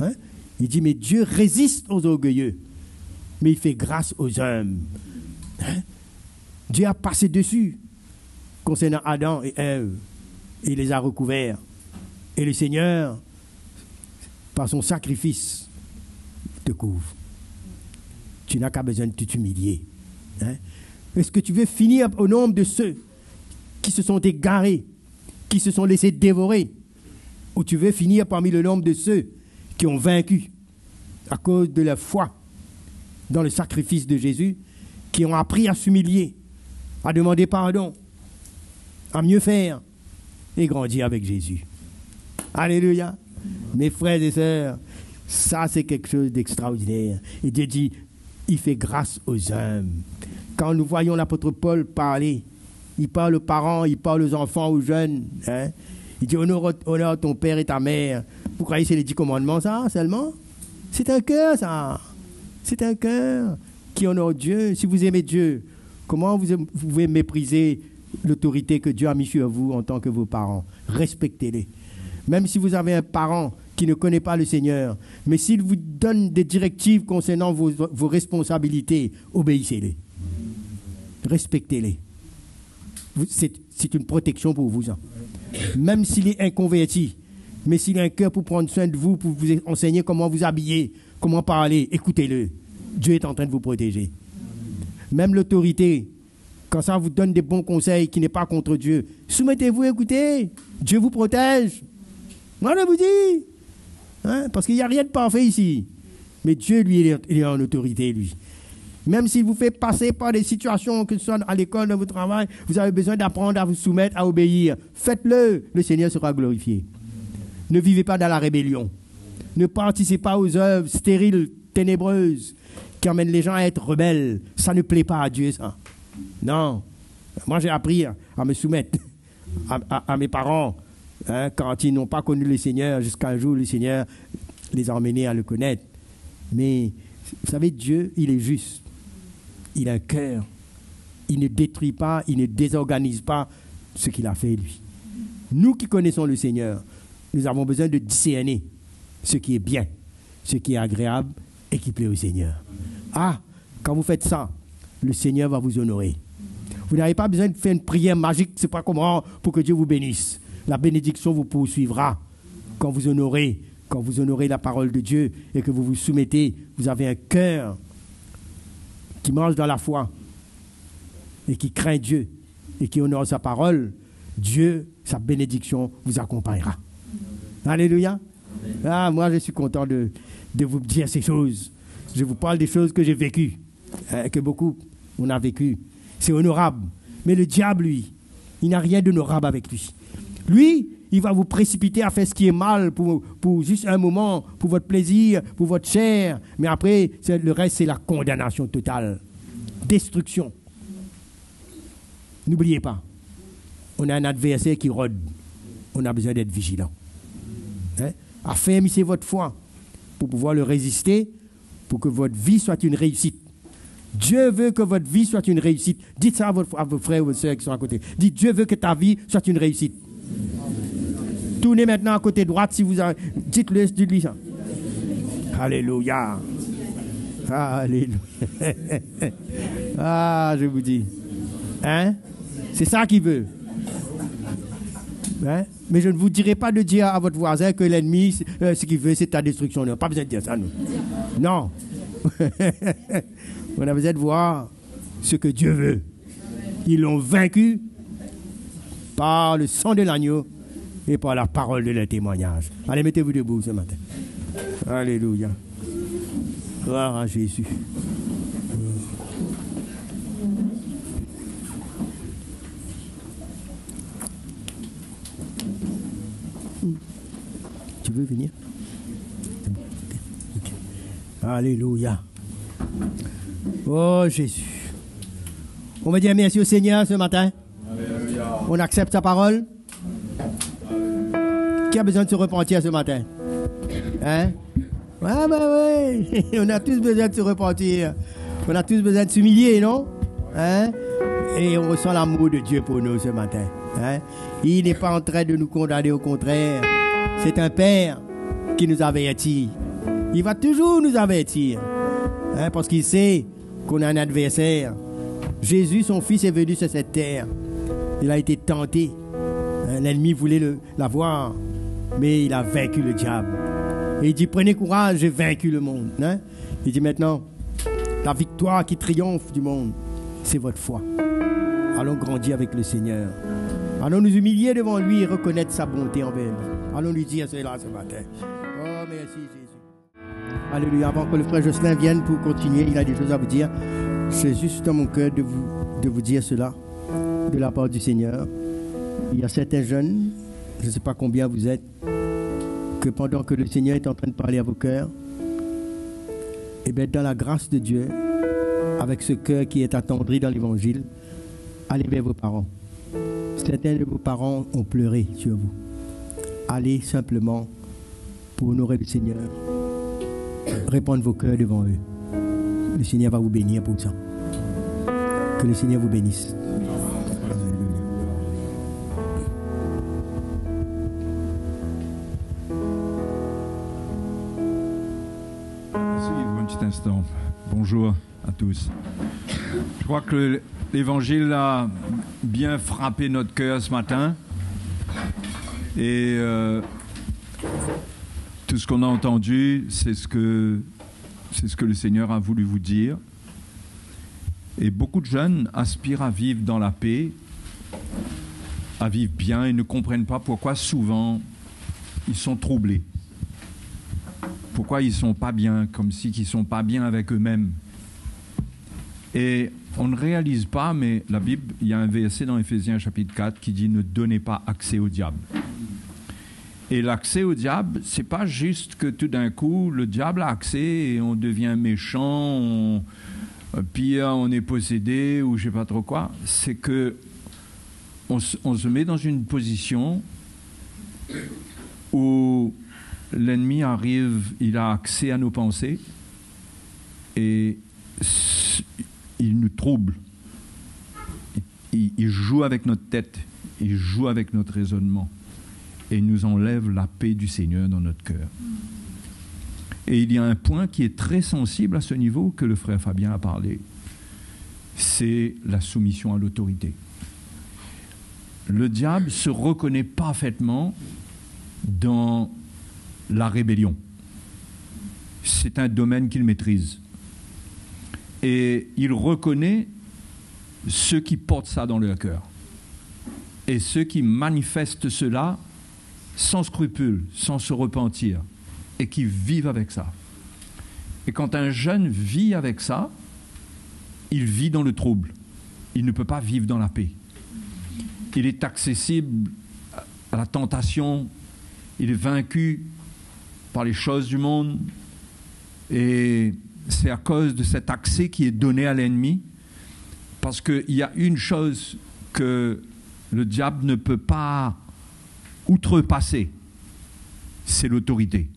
Hein? Il dit, mais Dieu résiste aux orgueilleux, mais il fait grâce aux hommes. Hein? Dieu a passé dessus concernant Adam et Ève. Il les a recouverts. Et le Seigneur, par son sacrifice, te couvre. Tu n'as qu'à besoin de t'humilier. Hein? Est-ce que tu veux finir au nombre de ceux qui se sont égarés, qui se sont laissés dévorer, ou tu veux finir parmi le nombre de ceux qui ont vaincu à cause de leur foi dans le sacrifice de Jésus, qui ont appris à s'humilier, à demander pardon, à mieux faire et grandir avec Jésus. Alléluia. Mes frères et sœurs, ça c'est quelque chose d'extraordinaire. Et Dieu dit, il fait grâce aux hommes. Quand nous voyons l'apôtre Paul parler, il parle aux parents, il parle aux enfants, aux jeunes. Hein? Il dit, honore ton père et ta mère. Vous croyez que c'est les 10 commandements, ça, seulement? C'est un cœur, ça. C'est un cœur qui honore Dieu. Si vous aimez Dieu, comment vous pouvez mépriser l'autorité que Dieu a mise sur vous en tant que vos parents? Respectez-les. Même si vous avez un parent qui ne connaît pas le Seigneur, mais s'il vous donne des directives concernant vos responsabilités, obéissez-les. Respectez-les. C'est une protection pour vous. Hein. Même s'il est inconverti, mais s'il a un cœur pour prendre soin de vous, pour vous enseigner comment vous habiller, comment parler, écoutez-le. Dieu est en train de vous protéger. Même l'autorité, quand ça vous donne des bons conseils qui n'est pas contre Dieu, soumettez-vous, écoutez. Dieu vous protège. Moi, je vous dis. Hein, parce qu'il n'y a rien de parfait ici. Mais Dieu, lui, il est en autorité, lui. Même s'il vous fait passer par des situations, que ce soit à l'école, dans votre travail, vous avez besoin d'apprendre à vous soumettre, à obéir. Faites-le, le Seigneur sera glorifié. Ne vivez pas dans la rébellion. Ne participez pas aux œuvres stériles, ténébreuses, qui amènent les gens à être rebelles. Ça ne plaît pas à Dieu, ça. Non. Moi, j'ai appris à me soumettre à mes parents, hein, quand ils n'ont pas connu le Seigneur, jusqu'à un jour, le Seigneur les a emmenés à le connaître. Mais, vous savez, Dieu, il est juste. Il a un cœur. Il ne détruit pas, il ne désorganise pas ce qu'il a fait, lui. Nous qui connaissons le Seigneur, nous avons besoin de discerner ce qui est bien, ce qui est agréable et qui plaît au Seigneur. Ah, quand vous faites ça, le Seigneur va vous honorer. Vous n'avez pas besoin de faire une prière magique, c'est pas comment, pour que Dieu vous bénisse. La bénédiction vous poursuivra quand vous honorez la parole de Dieu et que vous vous soumettez. Vous avez un cœur qui marche dans la foi et qui craint Dieu et qui honore sa parole. Dieu, sa bénédiction vous accompagnera. Alléluia. Ah, moi, je suis content de vous dire ces choses. Je vous parle des choses que j'ai vécues, que beaucoup on a vécues. C'est honorable. Mais le diable, lui, il n'a rien d'honorable avec lui. Lui, il va vous précipiter à faire ce qui est mal pour juste un moment, pour votre plaisir, pour votre chair. Mais après, le reste, c'est la condamnation totale. Destruction. N'oubliez pas, on a un adversaire qui rôde. On a besoin d'être vigilant. Hein? Affermissez votre foi pour pouvoir le résister, pour que votre vie soit une réussite. Dieu veut que votre vie soit une réussite. Dites ça à vos frères ou vos soeurs qui sont à côté. Dites, Dieu veut que ta vie soit une réussite. Tournez maintenant à côté droite si vous avez... Dites-lui ça. Alléluia. Alléluia. Ah, je vous dis. Hein? C'est ça qu'il veut. Hein? Mais je ne vous dirai pas de dire à votre voisin que l'ennemi, ce qu'il veut, c'est ta destruction. On n'a pas besoin de dire ça, nous. Non. On a besoin de voir ce que Dieu veut. Ils l'ont vaincu par le sang de l'agneau et par la parole de leur témoignage. Allez, mettez-vous debout ce matin. Alléluia. Gloire à Jésus. Tu veux venir? Okay. Alléluia. Oh Jésus. On va dire merci au Seigneur ce matin. Alléluia. On accepte sa parole. Qui a besoin de se repentir ce matin? Hein? Ah ben oui. On a tous besoin de se repentir. On a tous besoin de s'humilier, non? Hein? Et on ressent l'amour de Dieu pour nous ce matin. Hein? Il n'est pas en train de nous condamner, au contraire. C'est un Père qui nous avertit. Il va toujours nous avertir. Hein? Parce qu'il sait qu'on a un adversaire. Jésus, son Fils, est venu sur cette terre. Il a été tenté. Hein? L'ennemi voulait l'avoir, mais il a vaincu le diable. Et il dit, prenez courage, j'ai vaincu le monde. Hein? Il dit maintenant, la victoire qui triomphe du monde, c'est votre foi. Allons grandir avec le Seigneur. Allons nous humilier devant lui et reconnaître sa bonté envers nous. Allons lui dire cela ce matin. Oh, merci Jésus. Alléluia. Avant que le frère Jocelyn vienne pour continuer, il a des choses à vous dire. C'est juste dans mon cœur de vous dire cela, de la part du Seigneur. Il y a certains jeunes, je ne sais pas combien vous êtes, que pendant que le Seigneur est en train de parler à vos cœurs, et bien dans la grâce de Dieu, avec ce cœur qui est attendri dans l'évangile, allez vers vos parents. Certains de vos parents ont pleuré sur vous. Allez simplement pour honorer le Seigneur. répandre vos cœurs devant eux. Le Seigneur va vous bénir pour ça. Que le Seigneur vous bénisse. Suivre un petit instant. Bonjour à tous. Je crois que l'Évangile a bien frappé notre cœur ce matin. Et tout ce qu'on a entendu, c'est ce que le Seigneur a voulu vous dire. Et beaucoup de jeunes aspirent à vivre dans la paix, à vivre bien, et ne comprennent pas pourquoi souvent ils sont troublés. Pourquoi ils ne sont pas bien, comme si ils ne sont pas bien avec eux-mêmes. Et on ne réalise pas, mais la Bible, il y a un verset dans Éphésiens chapitre 4 qui dit « Ne donnez pas accès au diable ». Et l'accès au diable, ce n'est pas juste que tout d'un coup, le diable a accès et on devient méchant, puis on est possédé ou je ne sais pas trop quoi. C'est que on se met dans une position où l'ennemi arrive, il a accès à nos pensées et il nous trouble. Il joue avec notre tête, il joue avec notre raisonnement et il nous enlève la paix du Seigneur dans notre cœur. Et il y a un point qui est très sensible à ce niveau que le frère Fabien a parlé, c'est la soumission à l'autorité. Le diable se reconnaît parfaitement dans la rébellion. C'est un domaine qu'il maîtrise. Et il reconnaît ceux qui portent ça dans leur cœur. Et ceux qui manifestent cela sans scrupule, sans se repentir, et qui vivent avec ça. Et quand un jeune vit avec ça, il vit dans le trouble. Il ne peut pas vivre dans la paix. Il est accessible à la tentation, il est vaincu par les choses du monde, et c'est à cause de cet accès qui est donné à l'ennemi, parce qu'il y a une chose que le diable ne peut pas outrepasser, c'est l'autorité.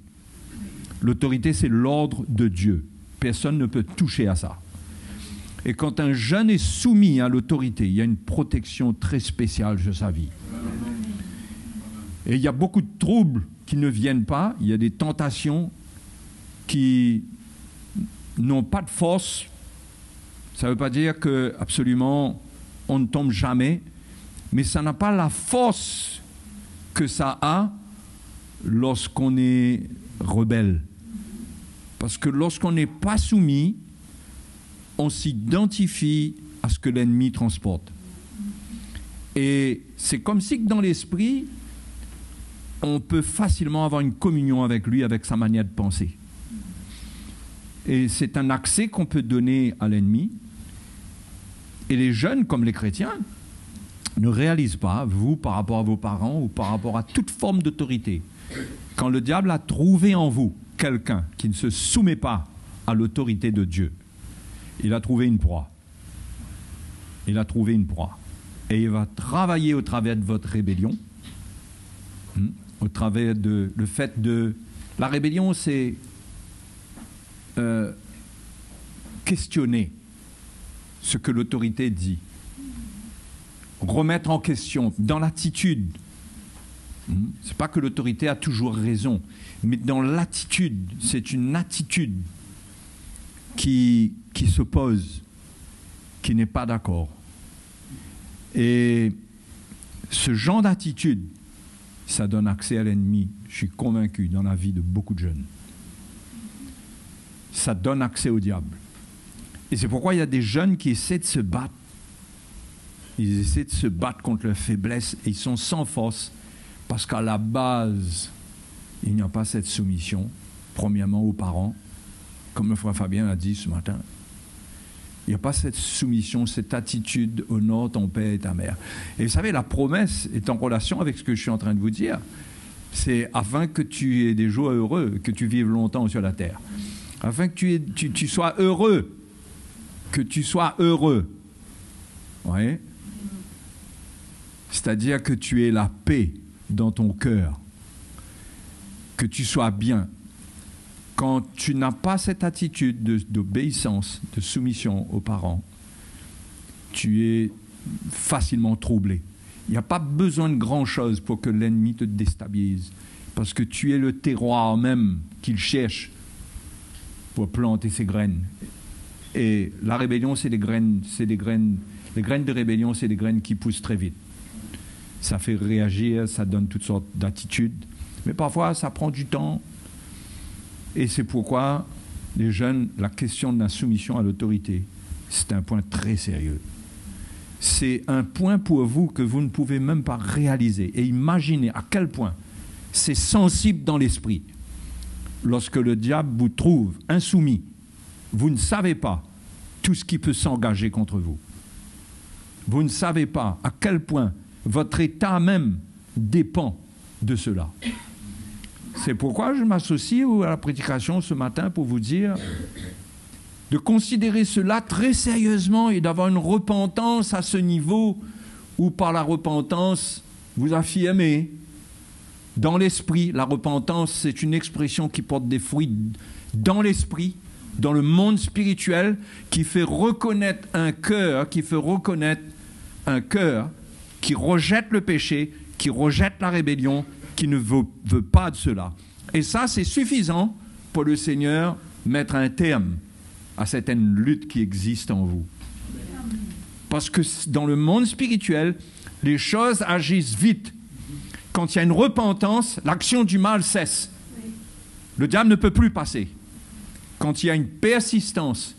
L'autorité, c'est l'ordre de Dieu. Personne ne peut toucher à ça. Et quand un jeune est soumis à l'autorité, il y a une protection très spéciale sur sa vie. Et il y a beaucoup de troubles qui ne viennent pas, il y a des tentations qui n'ont pas de force. Ça ne veut pas dire que absolument on ne tombe jamais, mais ça n'a pas la force que ça a lorsqu'on est rebelle. Parce que lorsqu'on n'est pas soumis, on s'identifie à ce que l'ennemi transporte. Et c'est comme si dans l'esprit, on peut facilement avoir une communion avec lui, avec sa manière de penser. Et c'est un accès qu'on peut donner à l'ennemi. Et les jeunes, comme les chrétiens, ne réalisent pas, vous, par rapport à vos parents ou par rapport à toute forme d'autorité, quand le diable a trouvé en vous quelqu'un qui ne se soumet pas à l'autorité de Dieu, il a trouvé une proie. Il a trouvé une proie. Et il va travailler au travers de votre rébellion, au travers de le fait de... La rébellion, c'est questionner ce que l'autorité dit. Remettre en question, dans l'attitude. C'est pas que l'autorité a toujours raison, mais dans l'attitude, c'est une attitude qui s'oppose, qui n'est pas d'accord. Et ce genre d'attitude, ça donne accès à l'ennemi, je suis convaincu, dans la vie de beaucoup de jeunes. Ça donne accès au diable. Et c'est pourquoi il y a des jeunes qui essaient de se battre. Ils essaient de se battre contre leur faiblesse et ils sont sans force parce qu'à la base, il n'y a pas cette soumission, premièrement aux parents, comme le frère Fabien l'a dit ce matin. Il n'y a pas cette soumission, cette attitude « honore ton père et ta mère ». Et vous savez, la promesse est en relation avec ce que je suis en train de vous dire. C'est afin que tu aies des jours heureux, que tu vives longtemps sur la terre. Afin que tu sois heureux. Que tu sois heureux. Oui. C'est-à-dire que tu aies la paix dans ton cœur. Que tu sois bien. quand tu n'as pas cette attitude d'obéissance, de soumission aux parents, tu es facilement troublé. Il n'y a pas besoin de grand-chose pour que l'ennemi te déstabilise, parce que tu es le terroir même qu'il cherche pour planter ses graines. Et la rébellion, c'est des graines, les graines de rébellion, c'est des graines qui poussent très vite. Ça fait réagir, ça donne toutes sortes d'attitudes, mais parfois ça prend du temps. Et c'est pourquoi les jeunes, la question de la soumission à l'autorité, c'est un point très sérieux. C'est un point pour vous que vous ne pouvez même pas réaliser. Et imaginez à quel point c'est sensible dans l'esprit. Lorsque le diable vous trouve insoumis, vous ne savez pas tout ce qui peut s'engager contre vous. Vous ne savez pas à quel point votre état même dépend de cela. C'est pourquoi je m'associe à la prédication ce matin pour vous dire de considérer cela très sérieusement et d'avoir une repentance à ce niveau où par la repentance, vous affirmez dans l'esprit. La repentance, c'est une expression qui porte des fruits dans l'esprit, dans le monde spirituel, qui fait reconnaître un cœur, qui rejette le péché, qui rejette la rébellion, qui ne veut pas de cela. Et ça, c'est suffisant pour le Seigneur mettre un terme à certaines luttes qui existent en vous. Parce que dans le monde spirituel, les choses agissent vite. Quand il y a une repentance, l'action du mal cesse. Le diable ne peut plus passer. Quand il y a une persistance,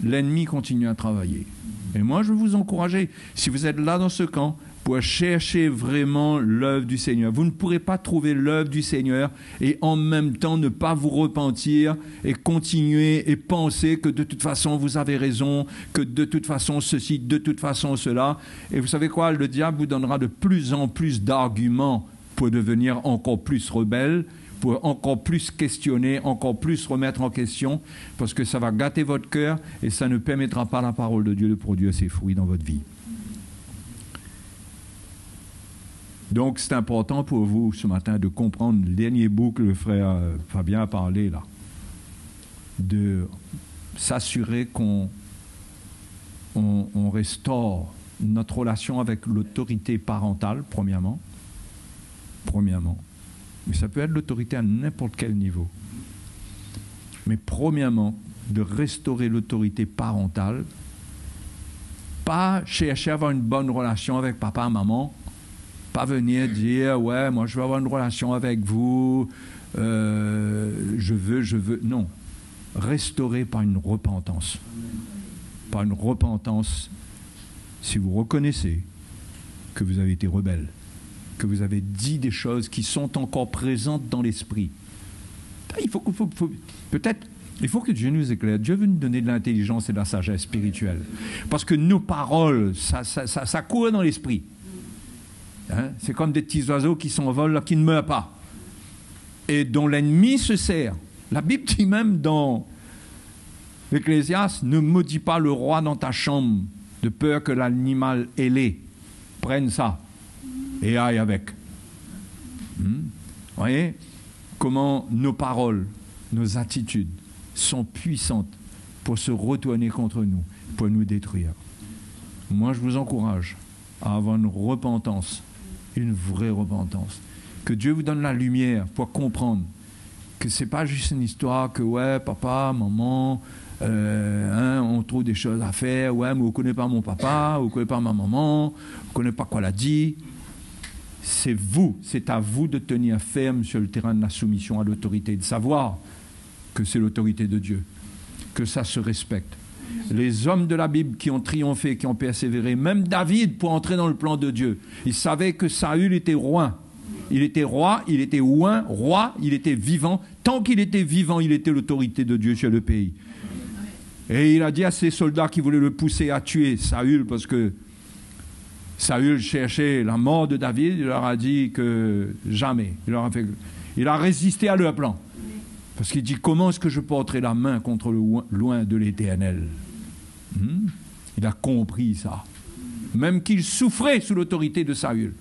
l'ennemi continue à travailler. Et moi, je veux vous encourager, si vous êtes là dans ce camp, pour chercher vraiment l'œuvre du Seigneur. Vous ne pourrez pas trouver l'œuvre du Seigneur et en même temps ne pas vous repentir et continuer et penser que de toute façon vous avez raison, que de toute façon ceci, de toute façon cela. Et vous savez quoi? Le diable vous donnera de plus en plus d'arguments pour devenir encore plus rebelle, pour encore plus questionner, encore plus remettre en question, parce que ça va gâter votre cœur et ça ne permettra pas à la parole de Dieu de produire ses fruits dans votre vie. Donc, c'est important pour vous ce matin de comprendre le dernier bout que le frère Fabien a parlé là, de s'assurer qu'on restaure notre relation avec l'autorité parentale, premièrement. Mais ça peut être l'autorité à n'importe quel niveau. Mais premièrement, de restaurer l'autorité parentale, pas chercher à avoir une bonne relation avec papa, maman, pas venir dire, ouais, moi je veux avoir une relation avec vous, je veux. Non. Restaurer par une repentance. Par une repentance, si vous reconnaissez que vous avez été rebelle, que vous avez dit des choses qui sont encore présentes dans l'esprit. Il faut que Dieu nous éclaire. Dieu veut nous donner de l'intelligence et de la sagesse spirituelle. Parce que nos paroles, ça court dans l'esprit. Hein? C'est comme des petits oiseaux qui s'envolent, qui ne meurent pas. Et dont l'ennemi se sert. La Bible dit même dans l'Ecclésiaste, ne maudis pas le roi dans ta chambre, de peur que l'animal ailé prenne ça et aille avec. Vous voyez comment nos paroles, nos attitudes sont puissantes pour se retourner contre nous, pour nous détruire. Moi, je vous encourage à avoir une repentance, une vraie repentance. Que Dieu vous donne la lumière pour comprendre que ce n'est pas juste une histoire que, ouais, papa, maman, on trouve des choses à faire, ouais, mais on ne connaît pas mon papa, on ne connaît pas ma maman, on ne connaît pas quoi elle a dit. C'est à vous de tenir ferme sur le terrain de la soumission à l'autorité, de savoir que c'est l'autorité de Dieu, que ça se respecte. Les hommes de la Bible qui ont triomphé, qui ont persévéré, même David pour entrer dans le plan de Dieu, il savait que Saül était roi. Il était roi, il était roi, il était vivant. Tant qu'il était vivant, il était l'autorité de Dieu sur le pays. Et il a dit à ses soldats qui voulaient le pousser à tuer Saül, parce que Saül cherchait la mort de David, il leur a dit que jamais. Il a résisté à leur plan. Parce qu'il dit, comment est-ce que je porterai la main contre le loin de l'Éternel? Il a compris ça. Même qu'il souffrait sous l'autorité de Saül,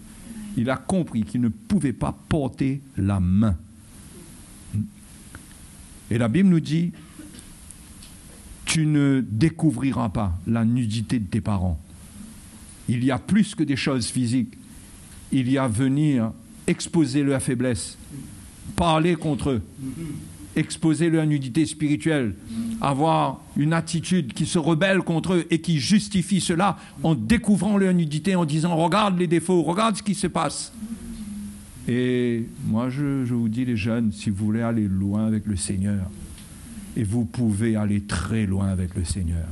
il a compris qu'il ne pouvait pas porter la main. Et la Bible nous dit, tu ne découvriras pas la nudité de tes parents. Il y a plus que des choses physiques. Il y a venir exposer leur faiblesse, parler contre eux, exposer leur nudité spirituelle, avoir une attitude qui se rebelle contre eux et qui justifie cela en découvrant leur nudité, en disant « Regarde les défauts, regarde ce qui se passe ». Et moi, je vous dis, les jeunes, si vous voulez aller loin avec le Seigneur, et vous pouvez aller très loin avec le Seigneur,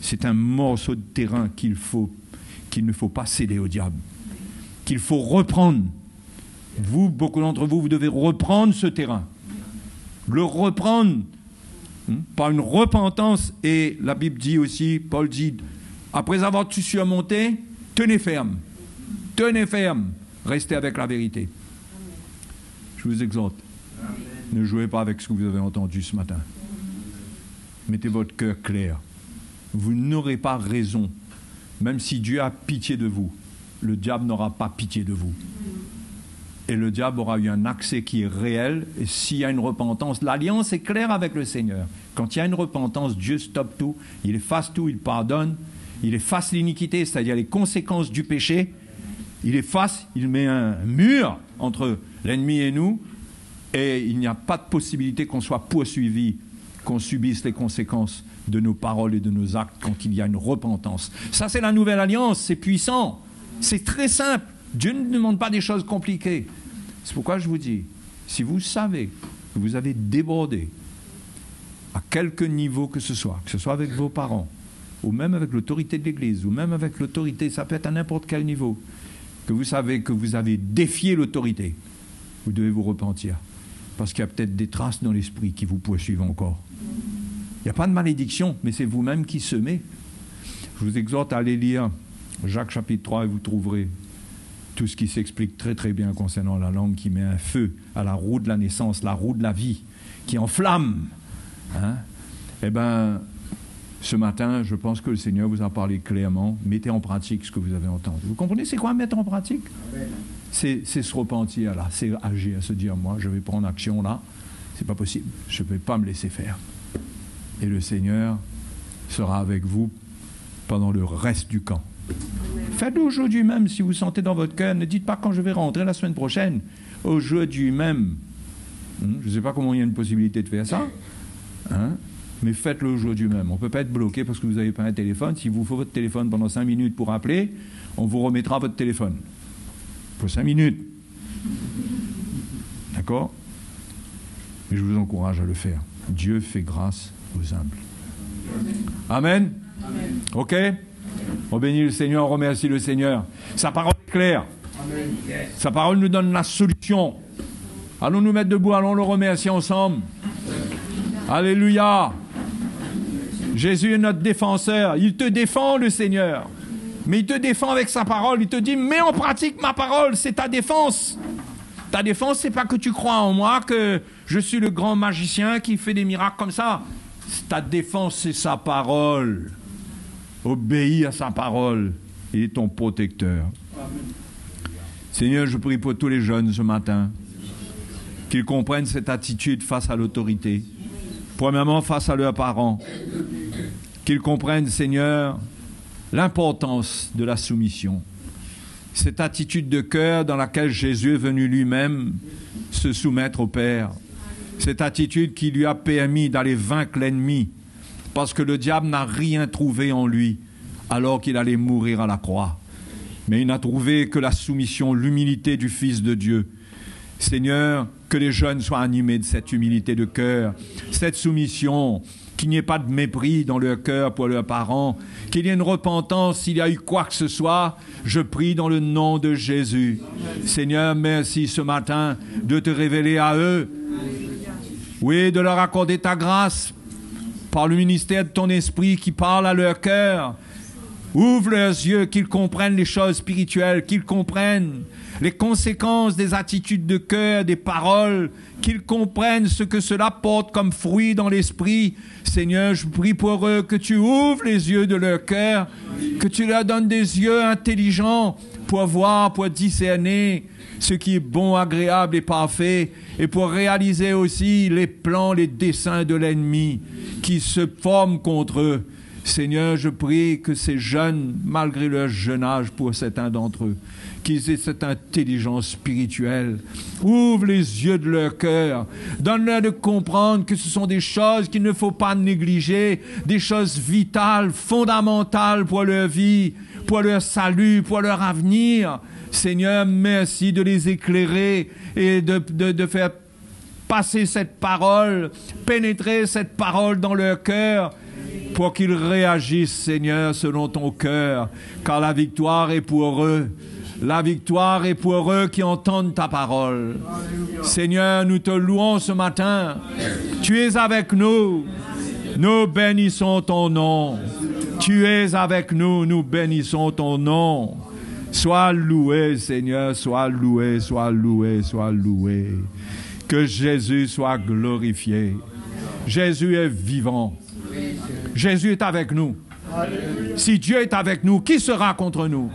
c'est un morceau de terrain qu'il ne faut pas céder au diable, qu'il faut reprendre. Vous, beaucoup d'entre vous, vous devez reprendre ce terrain, le reprendre par une repentance. Et la Bible dit aussi, Paul dit, après avoir tout surmonté, tenez ferme, restez avec la vérité. Je vous exhorte, ne jouez pas avec ce que vous avez entendu ce matin. Mettez votre cœur clair. Vous n'aurez pas raison. Même si Dieu a pitié de vous, le diable n'aura pas pitié de vous. Et le diable aura eu un accès qui est réel. Et s'il y a une repentance, l'alliance est claire avec le Seigneur. Quand il y a une repentance, Dieu stoppe tout, il efface tout, il pardonne, il efface l'iniquité, c'est-à-dire les conséquences du péché. Il efface, il met un mur entre l'ennemi et nous, et il n'y a pas de possibilité qu'on soit poursuivi, qu'on subisse les conséquences de nos paroles et de nos actes quand il y a une repentance. Ça, c'est la nouvelle alliance, c'est puissant, c'est très simple. Dieu ne demande pas des choses compliquées. C'est pourquoi je vous dis, si vous savez que vous avez débordé à quelque niveau que ce soit avec vos parents, ou même avec l'autorité de l'Église, ou même avec l'autorité, ça peut être à n'importe quel niveau, que vous savez que vous avez défié l'autorité, vous devez vous repentir. Parce qu'il y a peut-être des traces dans l'esprit qui vous poursuivent encore. Il n'y a pas de malédiction, mais c'est vous-même qui semez. Je vous exhorte à aller lire Jacques chapitre 3 et vous trouverez tout ce qui s'explique très très bien concernant la langue qui met un feu à la roue de la naissance, la roue de la vie, qui enflamme. Eh bien, ce matin, je pense que le Seigneur vous a parlé clairement. Mettez en pratique ce que vous avez entendu. Vous comprenez c'est quoi mettre en pratique? C'est se repentir là, c'est agir, se dire moi je vais prendre action là, c'est pas possible, je ne vais pas me laisser faire. Et le Seigneur sera avec vous pendant le reste du camp. Faites-le aujourd'hui même si vous sentez dans votre cœur. Ne dites pas quand je vais rentrer la semaine prochaine. Aujourd'hui même. Je ne sais pas comment il y a une possibilité de faire ça. Mais faites-le aujourd'hui même. On ne peut pas être bloqué parce que vous n'avez pas un téléphone. S'il vous faut votre téléphone pendant 5 minutes pour appeler, on vous remettra votre téléphone. Pour 5 minutes. D'accord? Et je vous encourage à le faire. Dieu fait grâce aux humbles. Amen? Amen. OK? On bénit le Seigneur, on remercie le Seigneur. Sa parole est claire. Amen. Sa parole nous donne la solution. Allons nous mettre debout, allons le remercier ensemble. Alléluia. Jésus est notre défenseur. Il te défend, le Seigneur. Mais il te défend avec sa parole. Il te dit, mets en pratique ma parole. C'est ta défense. Ta défense, c'est pas que tu crois en moi, que je suis le grand magicien qui fait des miracles comme ça. Ta défense, c'est sa parole. Obéis à sa parole. Il est ton protecteur. Amen. Seigneur, je prie pour tous les jeunes ce matin, qu'ils comprennent cette attitude face à l'autorité. Premièrement, face à leurs parents. Qu'ils comprennent, Seigneur, l'importance de la soumission. Cette attitude de cœur dans laquelle Jésus est venu lui-même se soumettre au Père. Cette attitude qui lui a permis d'aller vaincre l'ennemi, parce que le diable n'a rien trouvé en lui alors qu'il allait mourir à la croix. Mais il n'a trouvé que la soumission, l'humilité du Fils de Dieu. Seigneur, que les jeunes soient animés de cette humilité de cœur, cette soumission, qu'il n'y ait pas de mépris dans leur cœur pour leurs parents, qu'il y ait une repentance s'il y a eu quoi que ce soit. Je prie dans le nom de Jésus. Seigneur, merci ce matin de te révéler à eux. Oui, de leur accorder ta grâce par le ministère de ton esprit qui parle à leur cœur. Ouvre leurs yeux, qu'ils comprennent les choses spirituelles, qu'ils comprennent les conséquences des attitudes de cœur, des paroles, qu'ils comprennent ce que cela porte comme fruit dans l'esprit. Seigneur, je prie pour eux que tu ouvres les yeux de leur cœur, que tu leur donnes des yeux intelligents pour voir, pour discerner ce qui est bon, agréable et parfait, et pour réaliser aussi les plans, les desseins de l'ennemi qui se forment contre eux. Seigneur, je prie que ces jeunes, malgré leur jeune âge pour certains d'entre eux, qu'ils aient cette intelligence spirituelle. Ouvre les yeux de leur cœur. Donne-leur de comprendre que ce sont des choses qu'il ne faut pas négliger, des choses vitales, fondamentales pour leur vie, pour leur salut, pour leur avenir. Seigneur, merci de les éclairer et de faire passer cette parole, pénétrer cette parole dans leur cœur, pour qu'ils réagissent, Seigneur, selon ton cœur, car la victoire est pour eux. La victoire est pour eux qui entendent ta parole. Seigneur, nous te louons ce matin. Tu es avec nous. Nous bénissons ton nom. Tu es avec nous. Nous bénissons ton nom. Sois loué, Seigneur. Sois loué, sois loué, sois loué. Que Jésus soit glorifié. Jésus est vivant. Jésus est avec nous. Si Dieu est avec nous, qui sera contre nous?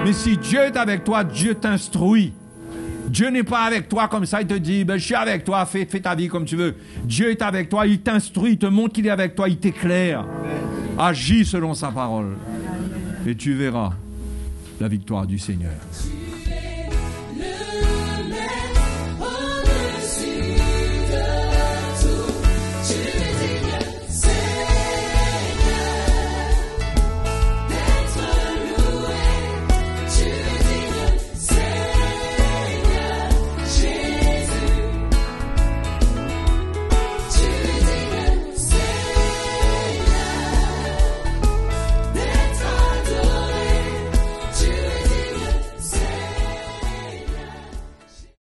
Mais si Dieu est avec toi, Dieu t'instruit. Dieu n'est pas avec toi comme ça, il te dit, je suis avec toi, fais ta vie comme tu veux. Dieu est avec toi, il t'instruit, il te montre qu'il est avec toi, il t'éclaire. Agis selon sa parole. Et tu verras la victoire du Seigneur.